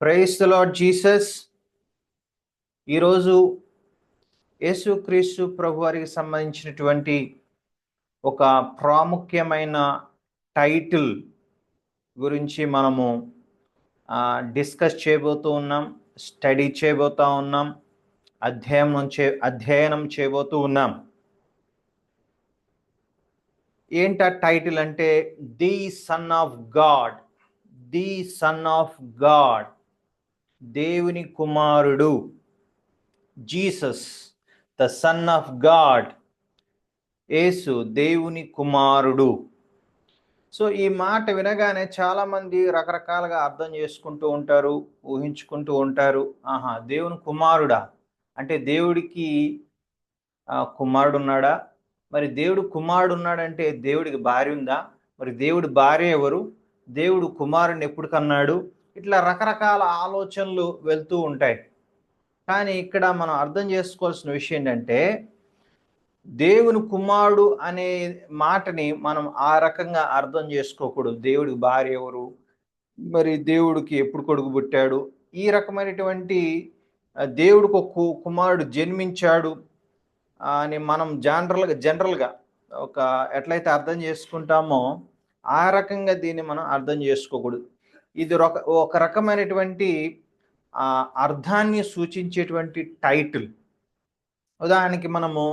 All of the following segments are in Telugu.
Praise the lord Jesus. ఈరోజు యేసుక్రీస్తు ప్రభు వారికి సంబంధించినటువంటి ఒక ప్రాముఖ్యమైన టైటిల్ గురించి మనము డిస్కస్ చేయబోతూ ఉన్నాం, స్టడీ చేయబోతూ ఉన్నాం, అధ్యయనం చేయబోతూ ఉన్నాం. ఏంట టైటిల్ అంటే the son of God. The son of God, దేవుని కుమారుడు. Jesus the son of God, యేసు దేవుని కుమారుడు. సో ఈ మాట వినగానే చాలామంది రకరకాలుగా అర్థం చేసుకుంటూ ఉంటారు, ఊహించుకుంటూ ఉంటారు. దేవుని కుమారుడా అంటే దేవుడికి కుమారుడు ఉన్నాడా? మరి దేవుడు కుమారుడు ఉన్నాడంటే దేవుడికి భార్య ఉందా? మరి దేవుడి భార్య ఎవరు? దేవుడు కుమారుడిని ఎప్పుడు కన్నాడు? ఇట్లా రకరకాల ఆలోచనలు వెళ్తూ ఉంటాయి. కానీ ఇక్కడ మనం అర్థం చేసుకోవాల్సిన విషయం ఏంటంటే, దేవుని కుమారుడు అనే మాటని మనం ఆ రకంగా అర్థం చేసుకోకూడదు. దేవుడికి భార్య ఎవరు, మరి దేవుడికి ఎప్పుడు కొడుకు పుట్టాడు, ఈ రకమైనటువంటి దేవుడికి ఒక కుమారుడు జన్మించాడు అని మనం జనరల్గా ఒక ఎట్లయితే అర్థం చేసుకుంటామో ఆ రకంగా దీన్ని మనం అర్థం చేసుకోకూడదు. ఇది ఒక రకమైనటువంటి అర్థాన్ని సూచించేటువంటి టైటిల్. ఉదాహరణకి మనము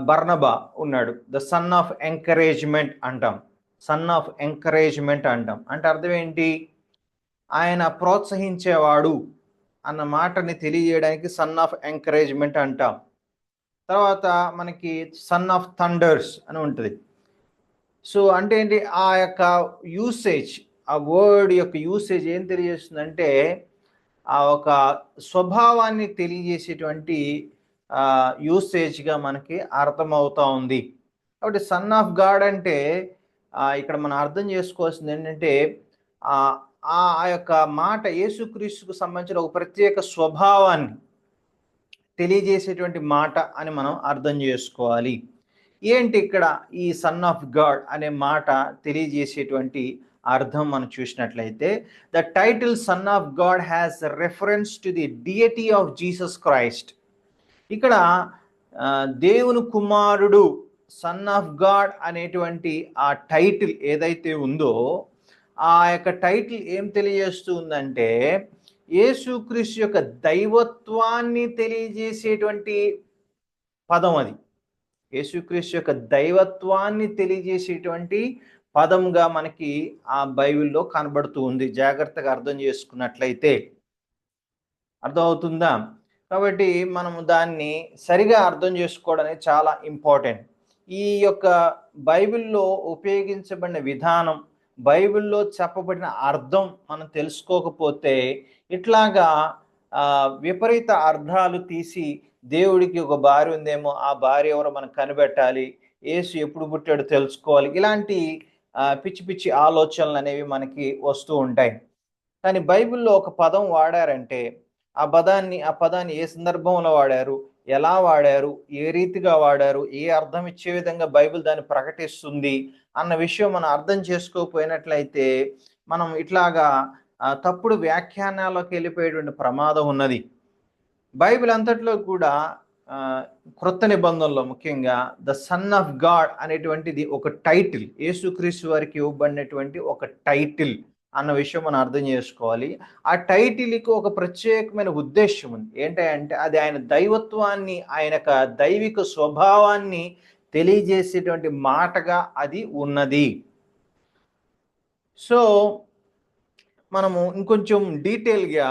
బర్నబా ఉన్నాడు, ద సన్ ఆఫ్ ఎంకరేజ్మెంట్ అంటాం. సన్ ఆఫ్ ఎంకరేజ్మెంట్ అంటాం అంటే అర్థం ఏంటి? ఆయన ప్రోత్సహించేవాడు అన్న మాటని తెలియజేయడానికి సన్ ఆఫ్ ఎంకరేజ్మెంట్ అంటాం. తర్వాత మనకి సన్ ఆఫ్ థండర్స్ అని ఉంటుంది. సో అంటే ఏంటి? ఆ యొక్క యూసేజ్, ఆ వర్డ్ యొక్క యూసేజ్ ఏం తెలియజేస్తుందంటే ఆ ఒక స్వభావాన్ని తెలియజేసేటువంటి యూసేజ్గా మనకి అర్థమవుతా ఉంది. కాబట్టి సన్ ఆఫ్ గాడ్ అంటే ఇక్కడ మనం అర్థం చేసుకోవాల్సింది ఏంటంటే ఆ యొక్క మాట యేసుక్రీస్తుకు సంబంధించిన ఒక ప్రత్యేక స్వభావాన్ని తెలియజేసేటువంటి మాట అని మనం అర్థం చేసుకోవాలి. ఏంటి ఇక్కడ ఈ సన్ ఆఫ్ గాడ్ అనే మాట తెలియజేసేటువంటి అర్థం మనం చూసినట్లయితే, the title son of God has reference to the deity of Jesus Christ. ఇక్కడ దేవుని కుమారుడు, సన్ ఆఫ్ గాడ్ అనేటువంటి ఆ టైటిల్ ఏదైతే ఉందో ఆ యొక్క టైటిల్ ఏం తెలియజేస్తూ ఉందంటే యేసుక్రీస్తు యొక్క దైవత్వాన్ని తెలియజేసేటువంటి పదం అది. యేసుక్రీస్తు యొక్క దైవత్వాన్ని తెలియజేసేటువంటి పదంగా మనకి ఆ బైబిల్లో కనబడుతూ ఉంది. జాగ్రత్తగా అర్థం చేసుకున్నట్లయితే అర్థమవుతుందా? కాబట్టి మనము దాన్ని సరిగా అర్థం చేసుకోవడం అనేది చాలా ఇంపార్టెంట్. ఈ యొక్క బైబిల్లో ఉపయోగించబడిన విధానం, బైబిల్లో చెప్పబడిన అర్థం మనం తెలుసుకోకపోతే ఇట్లాగా విపరీత అర్థాలు తీసి దేవుడికి ఒక భార్య ఉందేమో, ఆ భార్య ఎవరో మనం కనిపెట్టాలి, యేసు ఎప్పుడు పుట్టాడు తెలుసుకోవాలి, ఇలాంటి పిచ్చి పిచ్చి ఆలోచనలు అనేవి మనకి వస్తూ ఉంటాయి. కానీ బైబిల్లో ఒక పదం వాడారంటే ఆ పదాన్ని ఏ సందర్భంలో వాడారు, ఎలా వాడారు, ఏ రీతిగా వాడారు, ఏ అర్థం ఇచ్చే విధంగా బైబిల్ దాన్ని ప్రకటిస్తుంది అన్న విషయం మనం అర్థం చేసుకోకపోయినట్లయితే మనం ఇట్లాగా తప్పుడు వ్యాఖ్యానాల్లోకి వెళ్ళిపోయేటువంటి ప్రమాదం ఉన్నది. బైబిల్ అంతట్లో కూడా క్రొత్త నిబంధనలో ముఖ్యంగా ద సన్ ఆఫ్ గాడ్ అనేటువంటిది ఒక టైటిల్, యేసుక్రీస్తు వారికి ఇవ్వబడినటువంటి ఒక టైటిల్ అన్న విషయం మనం అర్థం చేసుకోవాలి. ఆ టైటిల్కి ఒక ప్రత్యేకమైన ఉద్దేశం ఉంది. ఏంటంటే అది ఆయన దైవత్వాన్ని, ఆయన యొక్క దైవిక స్వభావాన్ని తెలియజేసేటువంటి మాటగా అది ఉన్నది. సో మనము ఇంకొంచెం డీటెయిల్గా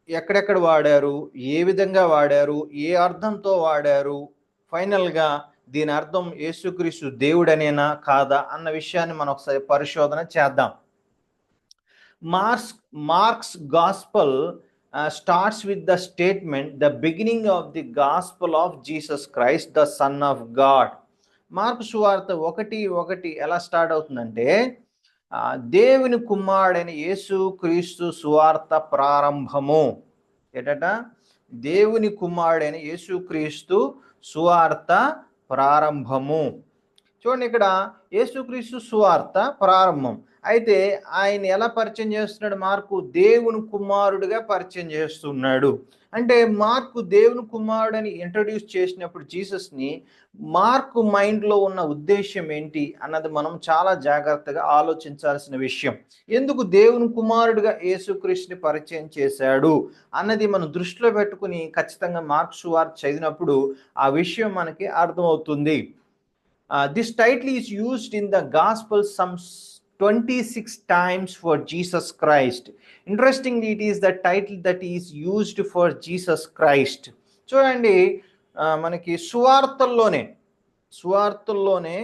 ఎక్కడెక్కడ వాడారు, ఏ విధంగా వాడారు, ఏ అర్థంతో వాడారు, ఫైనల్గా దీని అర్థం యేసుక్రీస్తు దేవుడనేనా కాదా అన్న విషయాన్ని మనం ఒకసారి పరిశోధన చేద్దాం. Marks gospel starts with the statement the beginning of the gospel of Jesus Christ the son of God. Mark సువార్త 1:1 ఎలా స్టార్ట్ అవుతుందంటే దేవుని కుమారుడైన యేసు క్రీస్తు సువార్త ప్రారంభము. ఏటట? దేవుని కుమారుడైన యేసు క్రీస్తు సువార్త ప్రారంభము. చూడండి, ఇక్కడ యేసుక్రీస్తు సువార్త ప్రారంభం అయితే ఆయన ఎలా పరిచయం చేస్తున్నాడు? మార్కు దేవుని కుమారుడిగా పరిచయం చేస్తున్నాడు. అంటే మార్కు దేవుని కుమారుడని ఇంట్రడ్యూస్ చేసినప్పుడు జీసస్ని, మార్కు మైండ్లో ఉన్న ఉద్దేశం ఏంటి అన్నది మనం చాలా జాగ్రత్తగా ఆలోచించాల్సిన విషయం. ఎందుకు దేవుని కుమారుడిగా యేసుక్రీస్తుని పరిచయం చేశాడు అన్నది మనం దృష్టిలో పెట్టుకుని ఖచ్చితంగా మార్కు సువార్త చదివినప్పుడు ఆ విషయం మనకి అర్థమవుతుంది. This title is used in the Gospel some 26 times for Jesus Christ. Interestingly, it is the title that is used for Jesus Christ. చూడండి, మనకి సువార్తల్లోనే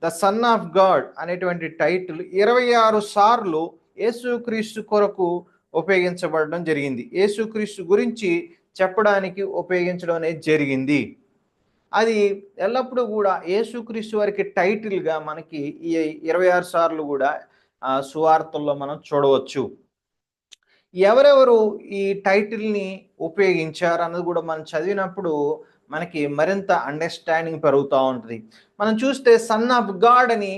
ద సన్ ఆఫ్ గాడ్ అనేటువంటి టైటిల్ 26 సార్లు యేసుక్రీస్తు కొరకు ఉపయోగించబడడం జరిగింది. యేసుక్రీస్తు గురించి చెప్పడానికి ఉపయోగించడం అనేది జరిగింది. అది ఎల్లప్పుడూ కూడా యేసుక్రీస్తు వారికి టైటిల్గా మనకి ఈ 26 సార్లు కూడా సువార్తల్లో మనం చూడవచ్చు. ఎవరెవరు ఈ టైటిల్ని ఉపయోగించారు అన్నది కూడా మనం చదివినప్పుడు మనకి మరింత అండర్స్టాండింగ్ పెరుగుతూ ఉంటుంది. మనం చూస్తే సన్ ఆఫ్ గాడ్ అని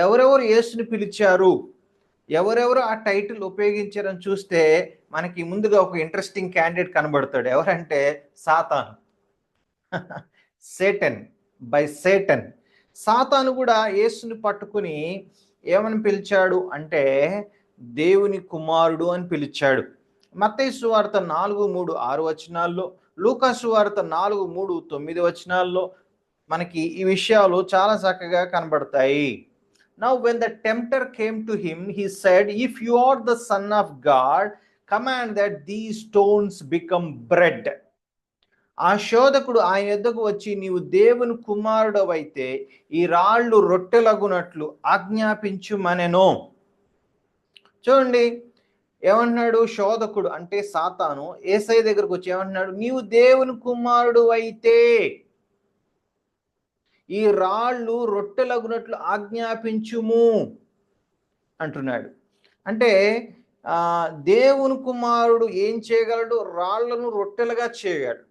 ఎవరెవరు యేసుని పిలిచారు, ఎవరెవరు ఆ టైటిల్ ఉపయోగించారని చూస్తే మనకి ముందుగా ఒక ఇంట్రెస్టింగ్ క్యాండిడేట్ కనబడతాడు. ఎవరంటే సాతాను. సేటన్. సాతాను కూడా యేసుని పట్టుకుని ఏమని పిలిచాడు అంటే దేవుని కుమారుడు అని పిలిచాడు. మత్తయి సువార్త 4:3-6 వచనాల్లో, లూకా సువార్త 4:3-9 వచనాల్లో మనకి ఈ విషయాలు చాలా చక్కగా కనబడతాయి. Now when the tempter came to him, he said, if you are the son of God, command that these stones become bread. ఆ శోధకుడు ఆయన యొద్దకు వచ్చి, నీవు దేవుని కుమారుడవైతే ఈ రాళ్ళు రొట్టెలగునట్లు ఆజ్ఞాపించుమనెను. చూడండి, ఏమంటున్నాడు? శోధకుడు అంటే సాతాను యేసయ్య దగ్గరకు వచ్చి ఏమంటున్నాడు? నీవు దేవుని కుమారుడు అయితే ఈ రాళ్ళు రొట్టెలగునట్లు ఆజ్ఞాపించుము అంటున్నాడు. అంటే దేవుని కుమారుడు ఏం చేయగలడు? రాళ్లను రొట్టెలుగా చేయగలడు.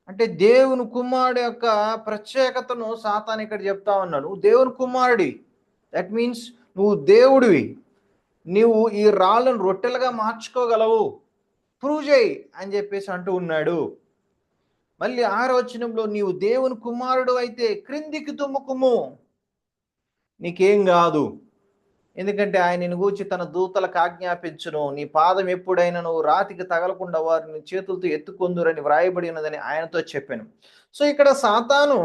అంటే దేవుని కుమారుడు యొక్క ప్రత్యేకతను సాతాను ఇక్కడ చెప్తా ఉన్నాడు. నువ్వు దేవుని కుమారుడి, దట్ మీన్స్ నువ్వు దేవుడివి, నువ్వు ఈ రాళ్ళను రొట్టెలుగా మార్చుకోగలవు, ప్రూవ్ చేయి అని చెప్పేసి అంటూ ఉన్నాడు. మళ్ళీ 6వ వచనంలో, నీవు దేవుని కుమారుడు అయితే క్రిందికి తుమ్ముకుము, నీకేం కాదు, ఎందుకంటే ఆయన గూర్చి తన దూతలకు ఆజ్ఞాపించును, నీ పాదం ఎప్పుడైనా నువ్వు రాతికి తగలకుండా వారిని చేతులతో ఎత్తుకొందురని వ్రాయబడి ఉన్నదని ఆయనతో చెప్పాను. సో ఇక్కడ సాతాను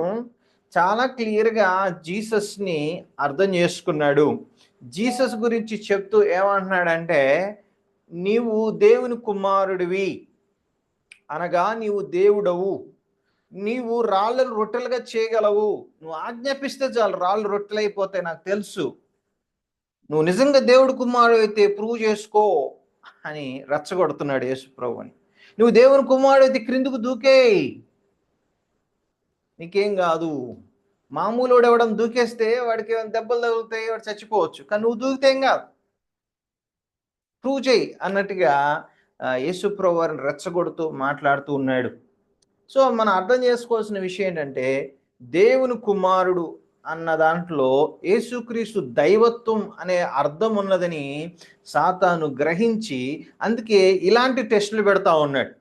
చాలా క్లియర్గా జీసస్ని అర్థం చేసుకున్నాడు. జీసస్ గురించి చెప్తూ ఏమంటున్నాడంటే, నీవు దేవుని కుమారుడివి అనగా నీవు దేవుడవు, నీవు రాళ్ళను రొట్టెలుగా చేయగలవు, నువ్వు ఆజ్ఞాపిస్తే చాలు రాళ్ళు రొట్టెలైపోతాయి, నాకు తెలుసు, నువ్వు నిజంగా దేవుడు కుమారుడు అయితే ప్రూవ్ చేసుకో అని రెచ్చగొడుతున్నాడు యేసు ప్రభుని. నువ్వు దేవుని కుమారుడు అయితే క్రిందుకు దూకేయి, నీకేం కాదు. మామూలు ఎవడం దూకేస్తే వాడికి దెబ్బలు తగులుతాయి, వాడు చచ్చిపోవచ్చు, కానీ నువ్వు దూకితే ఏం కాదు, ప్రూవ్ చేయి అన్నట్టుగా యేసు ప్రభు వారిని రెచ్చగొడుతూ మాట్లాడుతూ ఉన్నాడు. సో మనం అర్థం చేసుకోవాల్సిన విషయం ఏంటంటే, దేవుని కుమారుడు అన్న దాంట్లో యేసుక్రీస్తు దైవత్వం అనే అర్థం ఉన్నదని సాతాను గ్రహించి అందుకే ఇలాంటి టెస్టులు పెడతా ఉన్నాడు.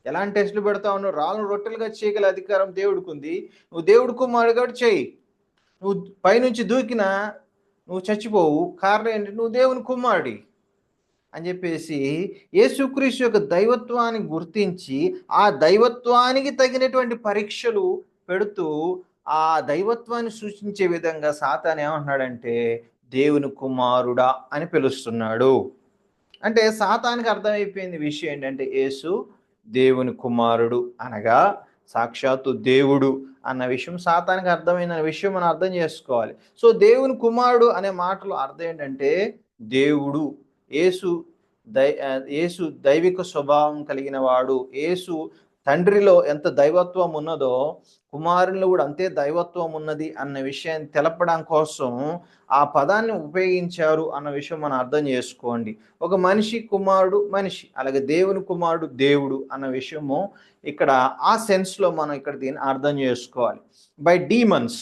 ఎలాంటి టెస్టులు పెడతా ఉన్నాడు? రాళ్ళను రొట్టెలుగా చేయగల అధికారం దేవుడికి ఉంది, నువ్వు దేవుడు కుమారుడు కాబట్టి చేయి, నువ్వు పైనుంచి దూకినా నువ్వు చచ్చిపోవు, కారణం ఏంటి? నువ్వు దేవుని కుమారుడి అని చెప్పేసి యేసుక్రీస్తు యొక్క దైవత్వాన్ని గుర్తించి ఆ దైవత్వానికి తగినటువంటి పరీక్షలు పెడుతూ ఆ దైవత్వాన్ని సూచించే విధంగా సాతాను ఏమంటున్నాడంటే దేవుని కుమారుడా అని పిలుస్తున్నాడు. అంటే సాతానికి అర్థమైపోయింది విషయం ఏంటంటే యేసు దేవుని కుమారుడు అనగా సాక్షాత్తు దేవుడు అన్న విషయం సాతానికి అర్థమైన విషయం మనం అర్థం చేసుకోవాలి. సో దేవుని కుమారుడు అనే మాటలో అర్థం ఏంటంటే దేవుడు. యేసు దైవిక స్వభావం కలిగిన వాడు. యేసు తండ్రిలో ఎంత దైవత్వం ఉన్నదో కుమారునిలో కూడా అంతే దైవత్వం ఉన్నది అన్న విషయాన్ని తెలపడం కోసం ఆ పదాన్ని ఉపయోగించారు అన్న విషయం మనం అర్థం చేసుకోండి. ఒక మనిషి కుమారుడు మనిషి, అలాగే దేవుని కుమారుడు దేవుడు అన్న విషయము ఇక్కడ ఆ సెన్స్లో మనం ఇక్కడ దీన్ని అర్థం చేసుకోవాలి. బై డీమన్స్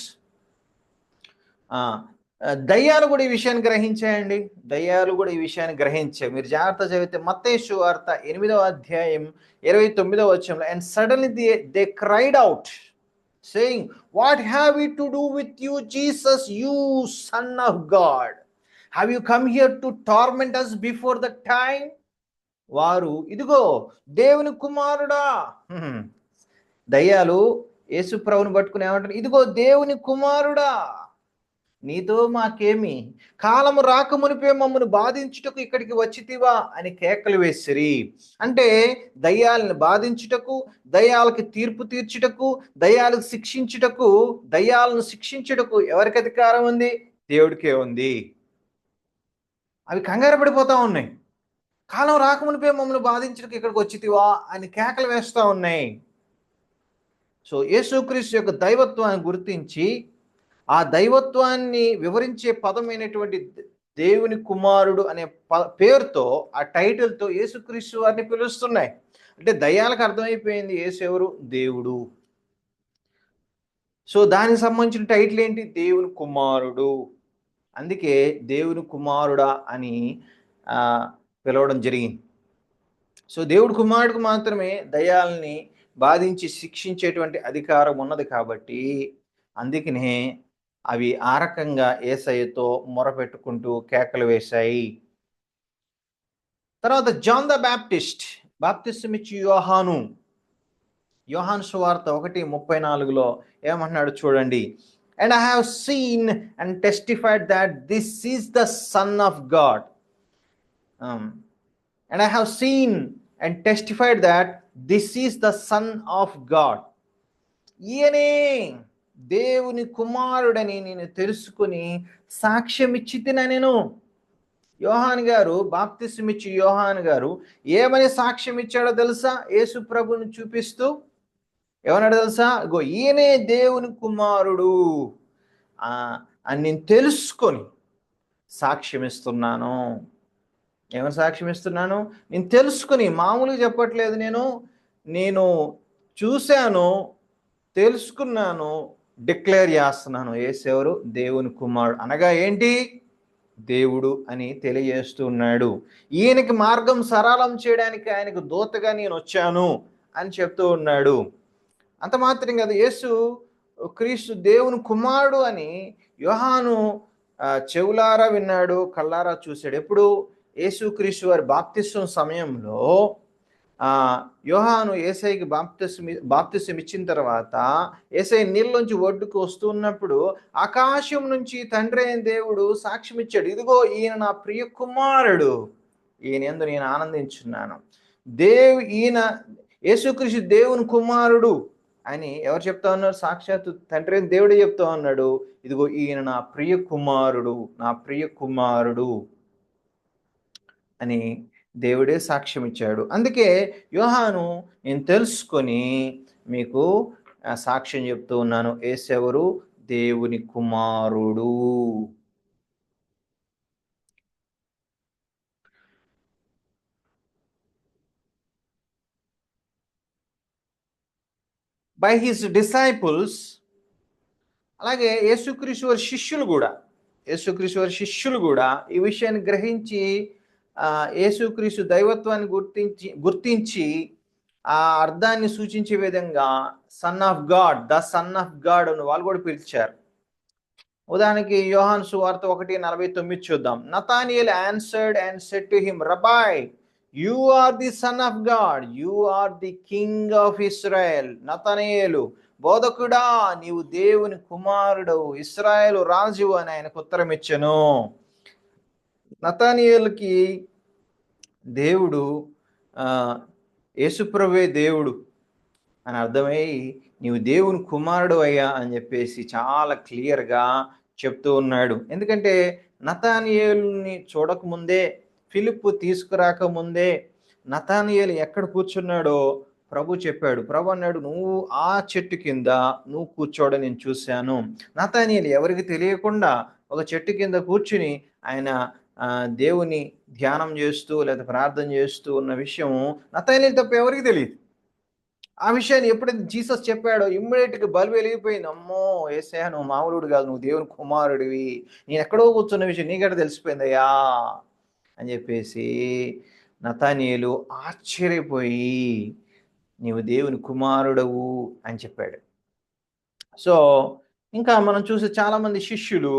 దయ్యాలు కూడా ఈ విషయాన్ని గ్రహించాయండి. దయ్యాలు కూడా ఈ విషయాన్ని గ్రహించాయి. మీరు జాగ్రత్త చదివితే మత్తయి సువార్త 8వ అధ్యాయం 29వ వచనంలో, and suddenly they cried out saying, what have we to do with you Jesus, you son of God, have you come here to torment us before the time. వారు, ఇదిగో దేవుని కుమారుడా, దయ్యాలు యేసు ప్రభుని పట్టుకుని ఏమంటారు, ఇదిగో దేవుని కుమారుడా, నీతో మాకేమి, కాలము రాకమునిపే మమ్మను బాధించుటకు ఇక్కడికి వచ్చితివా అని కేకలు వేసిరి. అంటే దయ్యాలను బాధించుటకు, దయ్యాలకి తీర్పు తీర్చుటకు, దయ్యాలకు శిక్షించుటకు, దయ్యాలను శిక్షించుటకు ఎవరికి అధికారం ఉంది? దేవుడికే ఉంది. అవి కంగారు పడిపోతా ఉన్నాయి. కాలం రాకమునిపే మమ్మల్ని బాధించుటకు ఇక్కడికి వచ్చితివా అని కేకలు వేస్తూ ఉన్నాయి. సో యేసుక్రీస్తు యొక్క దైవత్వాన్ని గుర్తించి, ఆ దైవత్వాన్ని వివరించే పదమైనటువంటి దేవుని కుమారుడు అనే పేరుతో, ఆ టైటిల్తో యేసుక్రీస్తు వారిని పిలుస్తున్నాయి. అంటే దయ్యాలకు అర్థమైపోయింది యేసు ఎవరు? దేవుడు. సో దానికి సంబంధించిన టైటిల్ ఏంటి? దేవుని కుమారుడు. అందుకే దేవుని కుమారుడా అని పిలవడం జరిగింది. సో దేవుడి కుమారుడికి మాత్రమే దయ్యాలని బాధించి శిక్షించేటువంటి అధికారం ఉన్నది కాబట్టి, అందుకనే అవి ఆ రకంగా యేసయ్యతో మొరపెట్టుకుంటూ కేకలు వేశాయి. తర్వాత జాన్ ద బ్యాప్టిస్ట్, బాప్తిస్మమిచ్చి యోహాను, యోహాను సువార్త 1:34లో ఏమంటున్నాడు చూడండి. And I have seen and testified that this is the son of God. And I have seen and testified that this is the son of God. ఈయనే దేవుని కుమారుడని నేను తెలుసుకుని సాక్ష్యం ఇచ్చితినా నేను. యోహాన్ గారు, బాప్తిస్మిచ్చి యోహాన్ గారు ఏమని సాక్ష్యం ఇచ్చాడో తెలుసా? యేసు ప్రభుని చూపిస్తూ ఏమన్నాడు తెలుసా? ఇగో ఈయనే దేవుని కుమారుడు అని నేను తెలుసుకొని సాక్ష్యం ఇస్తున్నాను. ఏమని సాక్ష్యం ఇస్తున్నాను? నేను తెలుసుకుని, మామూలుగా చెప్పట్లేదు. నేను చూశాను, తెలుసుకున్నాను, డిక్లేర్ చేస్తున్నాను. యేసెవరు? దేవుని కుమారుడు. అనగా ఏంటి? దేవుడు అని తెలియజేస్తూ ఉన్నాడు. ఈయనకి మార్గం సరళం చేయడానికి ఆయనకు దూతగా నేను వచ్చాను అని చెప్తూ ఉన్నాడు. అంత మాత్రం కదా, యేసు క్రీస్తు దేవుని కుమారుడు అని యోహాను చెవులారా విన్నాడు, కళ్ళారా చూశాడు. ఎప్పుడు? యేసుక్రీస్తు వారి బాప్తిస్వం సమయంలో యోహాను యేసయ్యకి బాప్తిస్వం ఇచ్చిన తర్వాత, యేసయ్య నీళ్ళలోంచి ఒడ్డుకు వస్తున్నప్పుడు ఆకాశం నుంచి తండ్రి అయిన దేవుడు సాక్ష్యం ఇచ్చాడు, ఇదిగో ఈయన నా ప్రియ కుమారుడు, ఈయన యందు నేను ఆనందించున్నాను. ఈయన యేసుక్రీస్తు దేవుని కుమారుడు అని ఎవరు చెప్తా ఉన్నారు? సాక్షాత్తు తండ్రి అయిన దేవుడే చెప్తా ఉన్నాడు, ఇదిగో ఈయన నా ప్రియ కుమారుడు, నా ప్రియ కుమారుడు అని దేవుడే సాక్ష్యం ఇచ్చాడు. అందుకే యోహాను, నేను తెలుసుకొని మీకు సాక్ష్యం చెప్తూ ఉన్నాను, యేసెవరు? దేవుని కుమారుడు. బై హిస్ డిసైపుల్స్, అలాగే యేసుక్రీస్తు వారి శిష్యులు కూడా ఈ విషయాన్ని గ్రహించి యేసుక్రీస్తు దైవత్వాన్ని గుర్తించి ఆ అర్థాన్ని సూచించే విధంగా son of God, the son of God అని వాళ్ళు కూడా పిలిచారు. ఉదాహరణకి యోహాను సువార్త 1:49 చూద్దాం. Nathanael answered and said to him, rabbi, you are the son of God, you are the king of Israel. నతానియేలు, బోధకుడా, నీవు దేవుని కుమారుడు, ఇస్రాయేలు రాజు అని ఆయనకు ఉత్తరం ఇచ్చెను. నతానియేలుకి దేవుడు యేసుప్రభువే దేవుడు అని అర్థమై, నీవు దేవుని కుమారుడు అయ్యా అని చెప్పేసి చాలా క్లియర్గా చెప్తూ ఉన్నాడు. ఎందుకంటే నతానియేలుని చూడకముందే, ఫిలిప్పు తీసుకురాకముందే నతానియేలు ఎక్కడ కూర్చున్నాడో ప్రభు చెప్పాడు. ప్రభు అన్నాడు, నువ్వు ఆ చెట్టు కింద నువ్వు కూర్చోవడం నేను చూశాను. నతానియేలు ఎవరికి తెలియకుండా ఒక చెట్టు కింద కూర్చుని ఆయన దేవుని ధ్యానం చేస్తూ లేదా ప్రార్థన చేస్తూ ఉన్న విషయం నతానియేలు తప్ప ఎవరికి తెలియదు. ఆ విషయాన్ని ఎప్పుడైతే జీసస్ చెప్పాడో ఇమ్మీడియట్గా బల్బు వెలిగిపోయింది. అమ్మో యేసయ్య, నువ్వు మామూలుడు కాదు, నువ్వు దేవుని కుమారుడివి, నేను ఎక్కడో కూర్చున్న విషయం నీకంటే తెలిసిపోయిందయ్యా అని చెప్పేసి నతానీయేలు ఆశ్చర్యపోయి, నీవు దేవుని కుమారుడవు అని చెప్పాడు. సో ఇంకా మనం చూసే చాలామంది శిష్యులు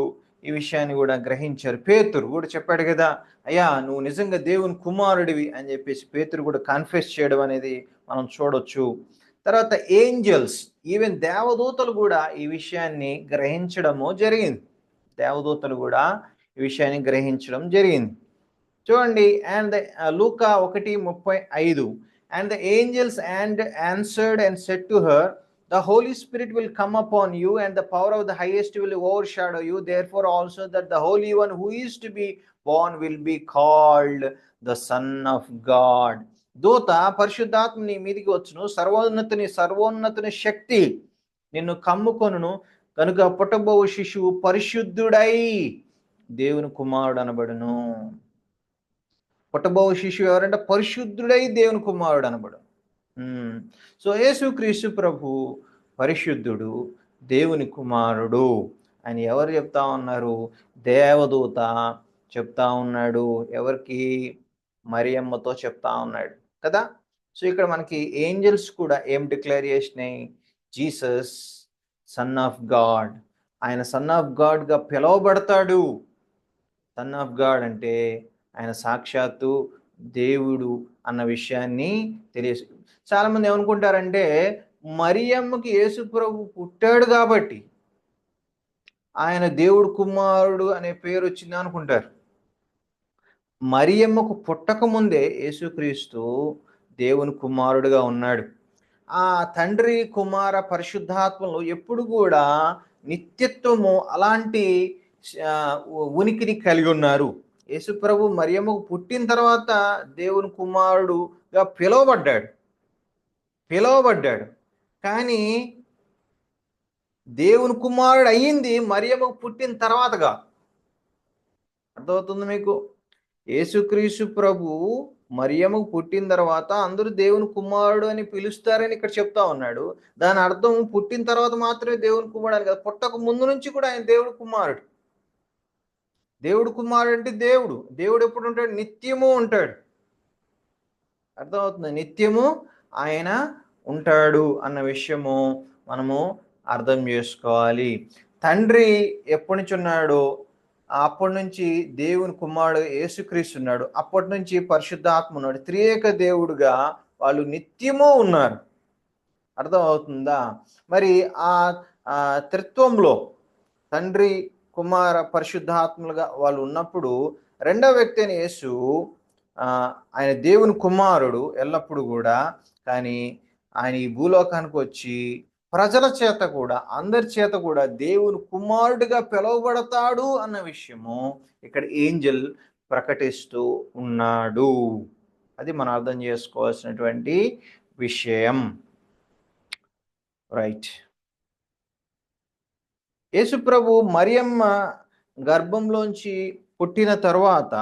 ఈ విషయాన్ని కూడా గ్రహించారు. పేతురు కూడా చెప్పాడు కదా, అయ్యా నువ్వు నిజంగా దేవుని కుమారుడివి అని చెప్పేసి పేతురు కూడా కన్ఫెస్ చేయడం అనేది మనం చూడొచ్చు. తర్వాత ఏంజల్స్, ఈవెన్ దేవదూతలు కూడా ఈ విషయాన్ని గ్రహించడము జరిగింది. దేవదూతలు కూడా ఈ విషయాన్ని గ్రహించడం జరిగింది. చూడండి, and Luka 1:35, and the angels and answered and said to her, the Holy Spirit will come upon you and the power of the highest will overshadow you, therefore also that the Holy One who is to be born will be called the Son of God. దూత పరిశుద్ధాత్మ నీ మీదికి వచ్చును, సర్వోన్నతుని శక్తి నిన్ను కమ్ముకొనును, కనుక పుట్టబోవు శిశువు పరిశుద్ధుడై దేవుని కుమారుడు అనబడును. పుట్టబోవు శిశువు ఎవరంటే పరిశుద్ధుడై దేవుని కుమారుడు అనబడు. సో యేసుక్రీస్తు ప్రభు పరిశుద్ధుడు, దేవుని కుమారుడు అని ఎవరు చెప్తా ఉన్నారు? దేవదూత చెప్తా ఉన్నాడు. ఎవరికి? మరియమ్మతో చెప్తా ఉన్నాడు కదా. సో ఇక్కడ మనకి ఏంజల్స్ కూడా ఏం డిక్లేర్ చేసినాయి? జీసస్ సన్ ఆఫ్ గాడ్, ఆయన సన్ ఆఫ్ గాడ్గా పిలువబడతాడు. సన్ ఆఫ్ గాడ్ అంటే ఆయన సాక్షాత్తు దేవుడు అన్న విషయాన్ని తెలియదు. చాలామంది ఏమనుకుంటారంటే మరియమ్మకి యేసు ప్రభు పుట్టాడు కాబట్టి ఆయన దేవుడు కుమారుడు అనే పేరు వచ్చింది అనుకుంటారు. మరియమ్మకు పుట్టక ముందే యేసుక్రీస్తు దేవుని కుమారుడుగా ఉన్నాడు. ఆ తండ్రి కుమార పరిశుద్ధాత్మలో ఎప్పుడు కూడా నిత్యత్వము అలాంటి ఉనికిని కలిగి ఉన్నారు. యేసు ప్రభు మరియమ్మకు పుట్టిన తర్వాత దేవుని కుమారుడుగా పిలువబడ్డాడు. కానీ దేవుని కుమారుడు అయ్యింది మరియమ్మకు పుట్టిన తర్వాతగా. అర్థమవుతుంది మీకు? యేసుక్రీస్తు ప్రభు మరియమ్మకు పుట్టిన తర్వాత అందరూ దేవుని కుమారుడు అని పిలుస్తారని ఇక్కడ చెప్తా ఉన్నాడు. దాని అర్థం పుట్టిన తర్వాత మాత్రమే దేవుని కుమారుడు అని కాదు, పుట్టక ముందు నుంచి కూడా ఆయన దేవుడు కుమారుడు. దేవుడు కుమారుడు అంటే దేవుడు ఎప్పుడు ఉంటాడు? నిత్యము ఉంటాడు. అర్థమవుతుంది? నిత్యము ఆయన ఉంటాడు అన్న విషయము మనము అర్థం చేసుకోవాలి. తండ్రి ఎప్పటి నుంచి ఉన్నాడు? అప్పటి నుంచి దేవుని కుమారుడు యేసుక్రీస్తు ఉన్నాడు. అప్పటి నుంచి పరిశుద్ధాత్మ ఉన్నాడు. త్రియేక దేవుడుగా వాళ్ళు నిత్యము ఉన్నారు. అర్థమవుతుందా? మరి ఆ త్రిత్వంలో తండ్రి కుమార పరిశుద్ధాత్మలుగా వాళ్ళు ఉన్నప్పుడు రెండవ వ్యక్తి అయిన యేసు ఆయన దేవుని కుమారుడు ఎల్లప్పుడూ కూడా. కానీ ఆయన ఈ భూలోకానికి వచ్చి ప్రజల చేత కూడా, అందరి చేత కూడా దేవుని కుమారుడిగా పిలువబడతాడు అన్న విషయము ఇక్కడ ఏంజల్ ప్రకటిస్తూ ఉన్నాడు. అది మనం అర్థం చేసుకోవాల్సినటువంటి విషయం. రైట్. యేసుప్రభు మరియమ్మ గర్భంలోంచి పుట్టిన తర్వాత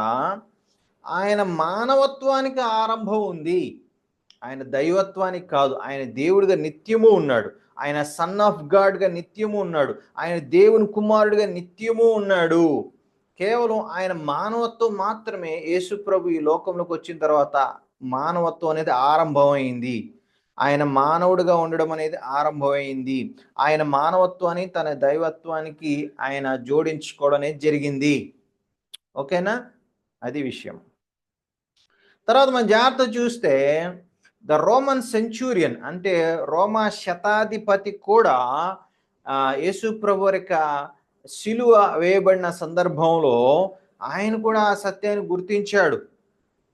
ఆయన మానవత్వానికి ఆరంభం ఉంది. ఆయన దైవత్వానికి కాదు. ఆయన దేవుడిగా నిత్యము ఉన్నాడు. ఆయన సన్ ఆఫ్ గాడ్గా నిత్యము ఉన్నాడు. ఆయన దేవుని కుమారుడిగా నిత్యము ఉన్నాడు. కేవలం ఆయన మానవత్వం మాత్రమే యేసుప్రభు ఈ లోకంలోకి వచ్చిన తర్వాత మానవత్వం అనేది ఆరంభమైంది. ఆయన మానవుడిగా ఉండడం అనేది ఆరంభమైంది. ఆయన మానవత్వాన్ని తన దైవత్వానికి ఆయన జోడించుకోవడం అనేది జరిగింది. ఓకేనా? అది విషయం. తర్వాత మనం జాగ్రత్త చూస్తే ద రోమన్ సెంచూరియన్ అంటే రోమా శతాధిపతి కూడా యేసు ప్రభు యొక్క శిలువ వేయబడిన సందర్భంలో ఆయన కూడా ఆ సత్యాన్ని గుర్తించాడు.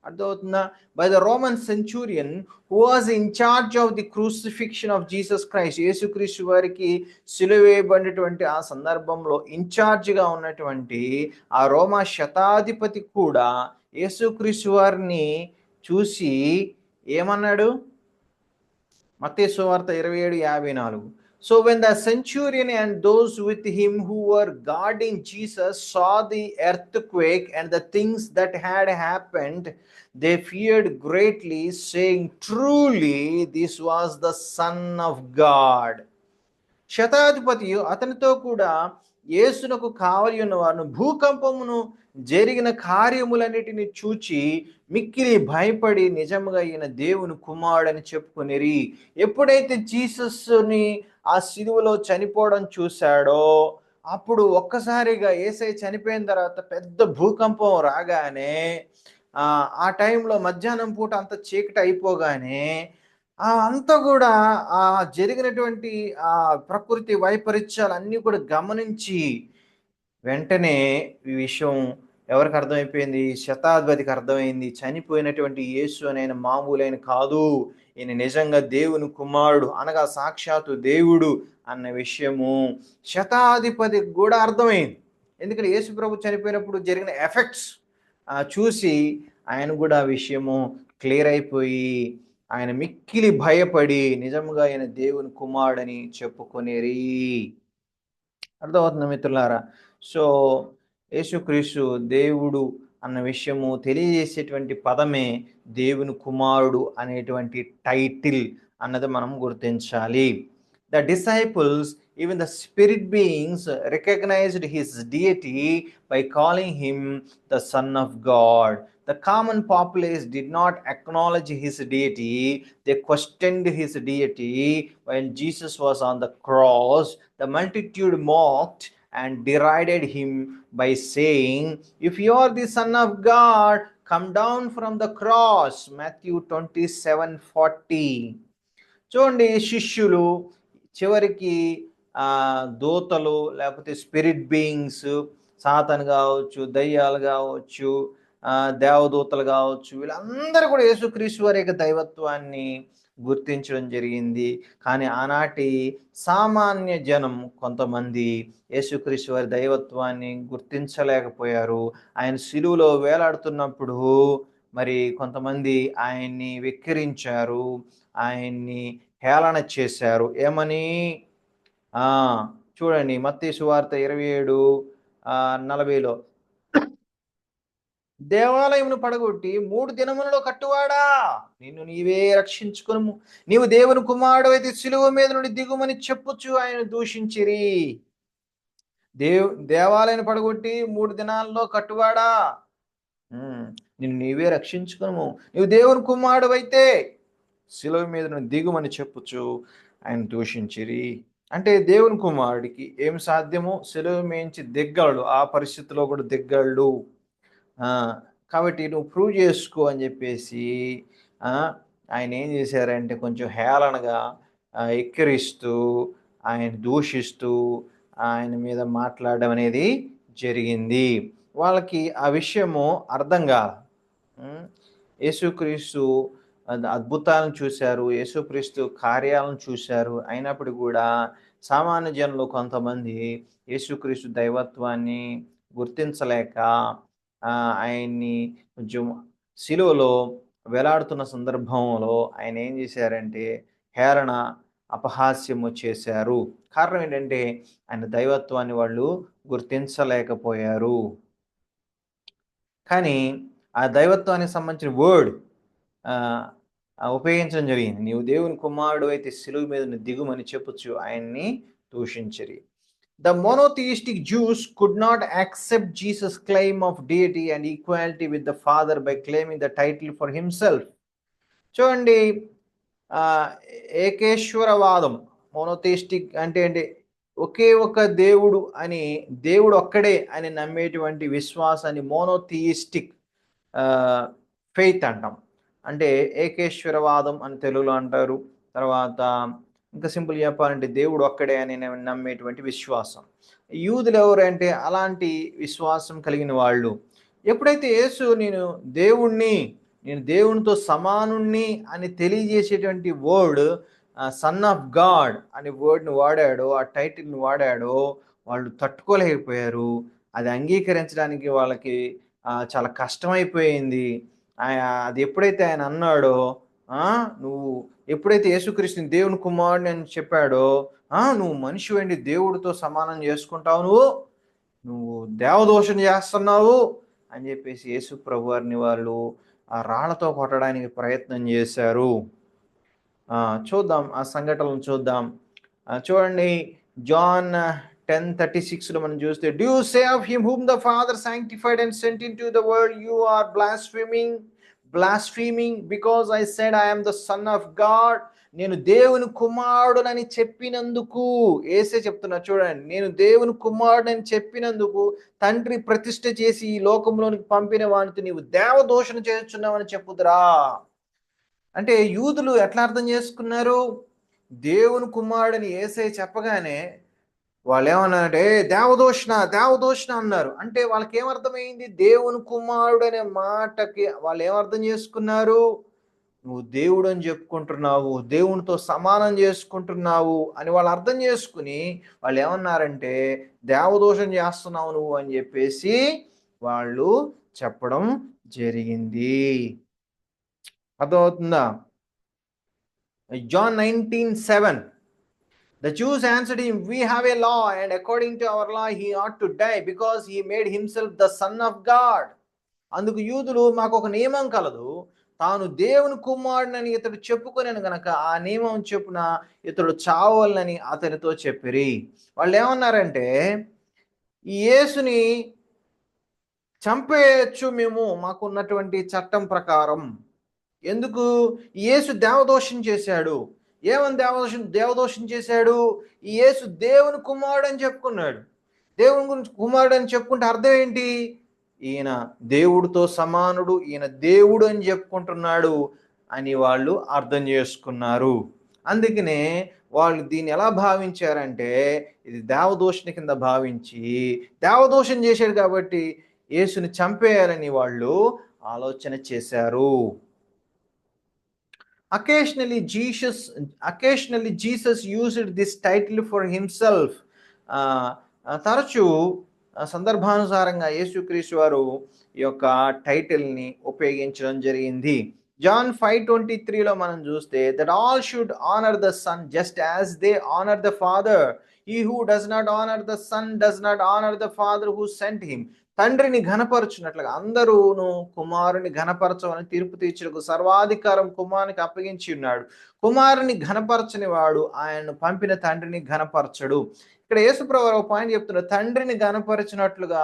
అర్థమవుతుందా? By the Roman Centurion who was in charge of the crucifixion of Jesus Christ, యేసుక్రీస్తు వారికి శిలువ వేయబడినటువంటి ఆ సందర్భంలో ఇన్ఛార్జ్గా ఉన్నటువంటి ఆ రోమా శతాధిపతి కూడా యేసుక్రీస్తు వారిని చూసి ఏమన్నాడు? మత్తయి సువార్త 27:54, So when the centurion and those with him who were guarding Jesus saw the earthquake and the things that had happened, they feared greatly, saying, "Truly, this was the Son of God." శతాధిపతియు అతనితో కూడా యేసునకు కావలి ఉన్నవారు భూకంపమును జరిగిన కార్యములన్నిటిని చూచి మిక్కిలి భయపడి నిజముగా ఈయన దేవుని కుమారుడని చెప్పుకొనిరి. ఎప్పుడైతే జీసస్ని ఆ సిలువలో చనిపోవడం చూశాడో అప్పుడు ఒక్కసారిగా యేసయ్య చనిపోయిన తర్వాత పెద్ద భూకంపం రాగానే ఆ టైంలో మధ్యాహ్నం పూట అంత చీకటి అయిపోగానే అంతా కూడా జరిగినటువంటి ప్రకృతి వైపరీత్యాలు అన్నీ కూడా గమనించి వెంటనే ఈ విషయం ఎవరికి అర్థమైపోయింది? శతాధిపతికి అర్థమైంది. చనిపోయినటువంటి యేసు ఆయన మామూలైన కాదు, ఈయన నిజంగా దేవుని కుమారుడు, అనగా సాక్షాత్తు దేవుడు అన్న విషయము శతాధిపతికి కూడా అర్థమైంది. ఎందుకంటే యేసు ప్రభు చనిపోయినప్పుడు జరిగిన ఎఫెక్ట్స్ చూసి ఆయన కూడా ఆ విషయము క్లియర్ అయిపోయి ఆయన మిక్కిలి భయపడి నిజంగా ఆయన దేవుని కుమారుడని చెప్పుకొనేరి. అర్థమవుతుంది మిత్రులారా? సో యేసుక్రీస్తు దేవుడు అన్న విషయము తెలియజేసేటువంటి పదమే దేవుని కుమారుడు అనేటువంటి టైటిల్ అన్నది మనం గుర్తించాలి. The disciples, even the spirit beings, recognized his deity by calling him the Son of God. The common populace did not acknowledge his deity. They questioned his deity. When Jesus was on the cross, the multitude mocked and derided him by saying, "If you are the Son of God, come down from the cross." Matthew 27:40. చూడండి, శిష్యులు చివరికి దూతలు లేకపోతే స్పిరిట్ బీయింగ్స్, సాతాను కావచ్చు, దయ్యాలు కావచ్చు, దేవదూతలు కావచ్చు, వీళ్ళందరూ కూడా యేసుక్రీస్తు వారి యొక్క దైవత్వాన్ని గుర్తించడం జరిగింది. కానీ ఆనాటి సామాన్య జనం కొంతమంది యేసుక్రీస్తు వారి దైవత్వాన్ని గుర్తించలేకపోయారు. ఆయన సిలువలో వేలాడుతున్నప్పుడు మరి కొంతమంది ఆయన్ని వెక్కిరించారు, ఆయన్ని హేళన చేశారు. ఏమని? చూడండి, మత్తయి సువార్త 27:40లో, దేవాలయమును పడగొట్టి 3 దినములలో కట్టువాడా, నిన్ను నీవే రక్షించుకును, నీవు దేవుని కుమారుడు అయితే సిలువ మీద నుండి దిగుమని చెప్పుచు ఆయన దూషించిరి. దేవాలయాన్ని పడగొట్టి 3 దినాల్లో కట్టువాడా, నిన్ను నీవే రక్షించుకును, నీవు దేవుని కుమారుడు అయితే సిలువ మీద నుండి దిగుమని చెప్పుచు ఆయన దూషించిరి. అంటే దేవుని కుమారుడికి ఏం సాధ్యమో సిలువ మేంచి దిగ్గలడు, ఆ పరిస్థితిలో కూడా దిగ్గలడు. కాబట్టి నువ్వు ప్రూవ్ చేసుకో అని చెప్పేసి ఆయన ఏం చేశారంటే కొంచెం హేళనగా ఎక్కిరిస్తూ ఆయన దూషిస్తూ ఆయన మీద మాట్లాడడం అనేది జరిగింది. వాళ్ళకి ఆ విషయము అర్థం కాదు. యేసుక్రీస్తు అద్భుతాలను చూశారు, యేసుక్రీస్తు కార్యాలను చూశారు. అయినప్పుడు కూడా సామాన్య జనులు కొంతమంది యేసుక్రీస్తు దైవత్వాన్ని గుర్తించలేక ఆయన్ని కొంచెం సిలువలో వేలాడుతున్న సందర్భంలో ఆయన ఏం చేశారంటే హేళన, అపహాస్యము చేశారు. కారణం ఏంటంటే ఆయన దైవత్వాన్ని వాళ్ళు గుర్తించలేకపోయారు. కానీ ఆ దైవత్వానికి సంబంధించిన వర్డ్ ఉపయోగించడం జరిగింది. నీవు దేవుని కుమారుడు అయితే సిలువ మీద దిగుమని చెప్పుచు ఆయన్ని దూషించిరి. The monotheistic Jews could not accept Jesus' claim of deity and equality with the Father by claiming the title for himself. చూడండి, ఏకేశ్వరవాదం, మోనోథియిస్టిక్ అంటే ఒకే ఒక దేవుడు అని, దేవుడు ఒక్కడే అని నమ్మేటువంటి విశ్వాసాన్ని మోనోథియిస్టిక్ ఫెయిత్ అంటాం. అంటే ఏకేశ్వరవాదం అని తెలుగులో అంటారు. తర్వాత ఇంకా సింపుల్ చెప్పాలంటే దేవుడు ఒక్కడే అని నమ్మేటువంటి విశ్వాసం. యూదులు ఎవరంటే అలాంటి విశ్వాసం కలిగిన వాళ్ళు. ఎప్పుడైతే యేసు నేను దేవునితో సమానుణ్ణి అని తెలియజేసేటువంటి వర్డ్ సన్ ఆఫ్ గాడ్ అనే వర్డ్ని వాడాడో, ఆ టైటిల్ని వాడాడో, వాళ్ళు తట్టుకోలేకపోయారు. అది అంగీకరించడానికి వాళ్ళకి చాలా కష్టమైపోయింది. అది ఎప్పుడైతే ఆయన అన్నాడో నువ్వు ఎప్పుడైతే యేసుక్రీస్తుని దేవుని కుమారుని అని చెప్పాడో, నువ్వు మనిషివండి, దేవుడితో సమానం చేసుకుంటావు, నువ్వు దేవదోషం చేస్తున్నావు అని చెప్పేసి యేసు ప్రభువారిని వాళ్ళు ఆ రాళ్లతో కొట్టడానికి ప్రయత్నం చేశారు. చూద్దాం, ఆ సంఘటనలు చూద్దాం. చూడండి, జాన్ 10:36 మనం చూస్తే, do you say of him whom the father sanctified and sent into the world, you are blaspheming because I said I am the son of God. నేను దేవుని కుమారుడనని చెప్పినందుకు, యేసే చెప్తున్నా చూడండి, నేను దేవుని కుమారుడని చెప్పినందుకు తండ్రి ప్రతిష్ఠ చేసి ఈ లోకంలోనికి పంపిన వానితో నీవు దేవదూషణ చేస్తున్నావని చెప్పుదురా. అంటే యూదులు ఎట్లా అర్థం చేసుకున్నారు? దేవుని కుమారుడని యేసే చెప్పగానే వాళ్ళు ఏమన్నారంటే దేవదూషణ అన్నారు. అంటే వాళ్ళకి ఏమర్థమైంది? దేవుని కుమారుడు అనే మాటకి వాళ్ళు ఏమర్థం చేసుకున్నారు? నువ్వు దేవుడు అని చెప్పుకుంటున్నావు, దేవునితో సమానం చేసుకుంటున్నావు అని వాళ్ళు అర్థం చేసుకుని వాళ్ళు ఏమన్నారంటే దేవదూషణ చేస్తున్నావు నువ్వు అని చెప్పేసి వాళ్ళు చెప్పడం జరిగింది. అర్థమవుతుందా? John 19:7, the Jews answered him, we have a law, and according to our law he ought to die because he made himself the son of God. అందుకు యూదులు, మాకు ఒక నియమం కలదు, తాను దేవుని కుమారుడని ఇతడు చెప్పుకొనెను గనక ఆ నియమం చెప్పున ఇతడు చావాలని అతనితో చెప్పిరి. వాళ్ళు ఏమన్నారంటే ఈ యేసుని చంపేయచ్చు మేము మాకున్నటువంటి చట్టం ప్రకారం. ఎందుకు? యేసు దేవదోషం చేశాడు. ఏమని దేవదోషం చేశాడు? ఈ యేసు దేవుని కుమారుడు అని చెప్పుకున్నాడు. దేవుని గురించి కుమారుడు అని చెప్పుకుంటే అర్థం ఏంటి? ఈయన దేవుడితో సమానుడు, ఈయన దేవుడు అని చెప్పుకుంటున్నాడు అని వాళ్ళు అర్థం చేసుకున్నారు. అందుకనే వాళ్ళు దీన్ని ఎలా భావించారంటే ఇది దేవదూషణ కింద భావించి, దేవదోషం చేశాడు కాబట్టి యేసుని చంపేయాలని వాళ్ళు ఆలోచన చేశారు. Occasionally Jesus used this title for himself. తరచూ సందర్భానుసారంగా యేసుక్రీస్తు వారు ఈ యొక్క టైటిల్ని ఉపయోగించడం జరిగింది. John 5:23లో మనం చూస్తే, that all should honor the Son just as they honor the Father. He who does not honor the Son does not honor the Father who sent him. తండ్రిని ఘనపరచున్నట్లుగా అందరూను కుమారుని ఘనపరచమని తీర్పు తీర్చుటకు సర్వాధికారం కుమారునికి అప్పగించి ఉన్నాడు. కుమారుని ఘనపరచని వాడు ఆయనను పంపిన తండ్రిని ఘనపరచడు. ఇక్కడ యేసుప్రభువు ఒక పాయింట్ చెప్తున్నారు, తండ్రిని ఘనపరిచినట్లుగా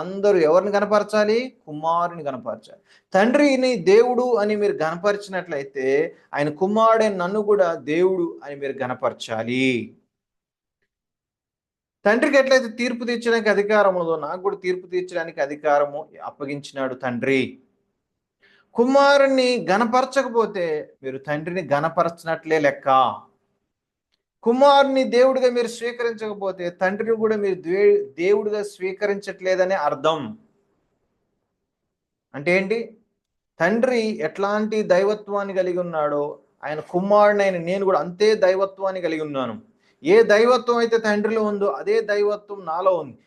అందరూ ఎవరిని ఘనపరచాలి? కుమారుని ఘనపరచాలి. తండ్రిని దేవుడు అని మీరు ఘనపరిచినట్లయితే ఆయన కుమారుడైన నన్ను కూడా దేవుడు అని మీరు ఘనపరచాలి. తండ్రికి ఎట్లయితే తీర్పు తీర్చడానికి అధికారం ఉందో నాకు కూడా తీర్పు తీర్చడానికి అధికారము అప్పగించినాడు తండ్రి. కుమారుణ్ణి ఘనపరచకపోతే మీరు తండ్రిని ఘనపరచినట్లే లెక్క. కుమారుని దేవుడిగా మీరు స్వీకరించకపోతే తండ్రిని కూడా మీరు దేవుడిగా స్వీకరించట్లేదనే అర్థం. అంటే ఏంటి? తండ్రి ఎట్లాంటి దైవత్వాన్ని కలిగి ఉన్నాడో ఆయన కుమారుడైన నేను కూడా అంతే దైవత్వాన్ని కలిగి ఉన్నాను. ఏ దైవత్వం అయితే తండ్రిలో ఉందో అదే దైవత్వం నాలో ఉంది.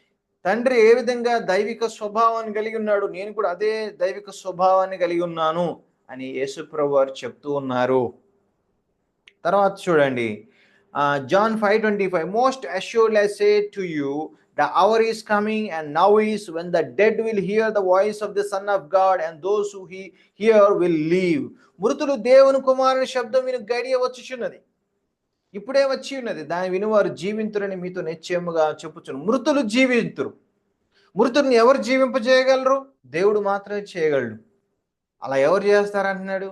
తండ్రి ఏ విధంగా దైవిక స్వభావాన్ని కలిగి ఉన్నాడు, నేను కూడా అదే దైవిక స్వభావాన్ని కలిగి ఉన్నాను అని యేసుప్రభువు వారు చెప్తూ ఉన్నారు. తర్వాత చూడండి, John 5:25, most assuredly I say to you, the hour is coming and now is when the dead will hear the voice of the Son of God and those who hear will live. మృతులు దేవుని కుమారుని శబ్దం విని గడియ వచ్చుచున్నది, ఇప్పుడే వచ్చి ఉన్నది, దాని వినివారు జీవింతురని మీతో నిశ్చయముగా చెప్పుచును. మృతులు జీవింతురు. మృతుల్ని ఎవరు జీవింపజేయగలరు? దేవుడు మాత్రమే చేయగలడు. అలా ఎవరు చేస్తారంటున్నాడు?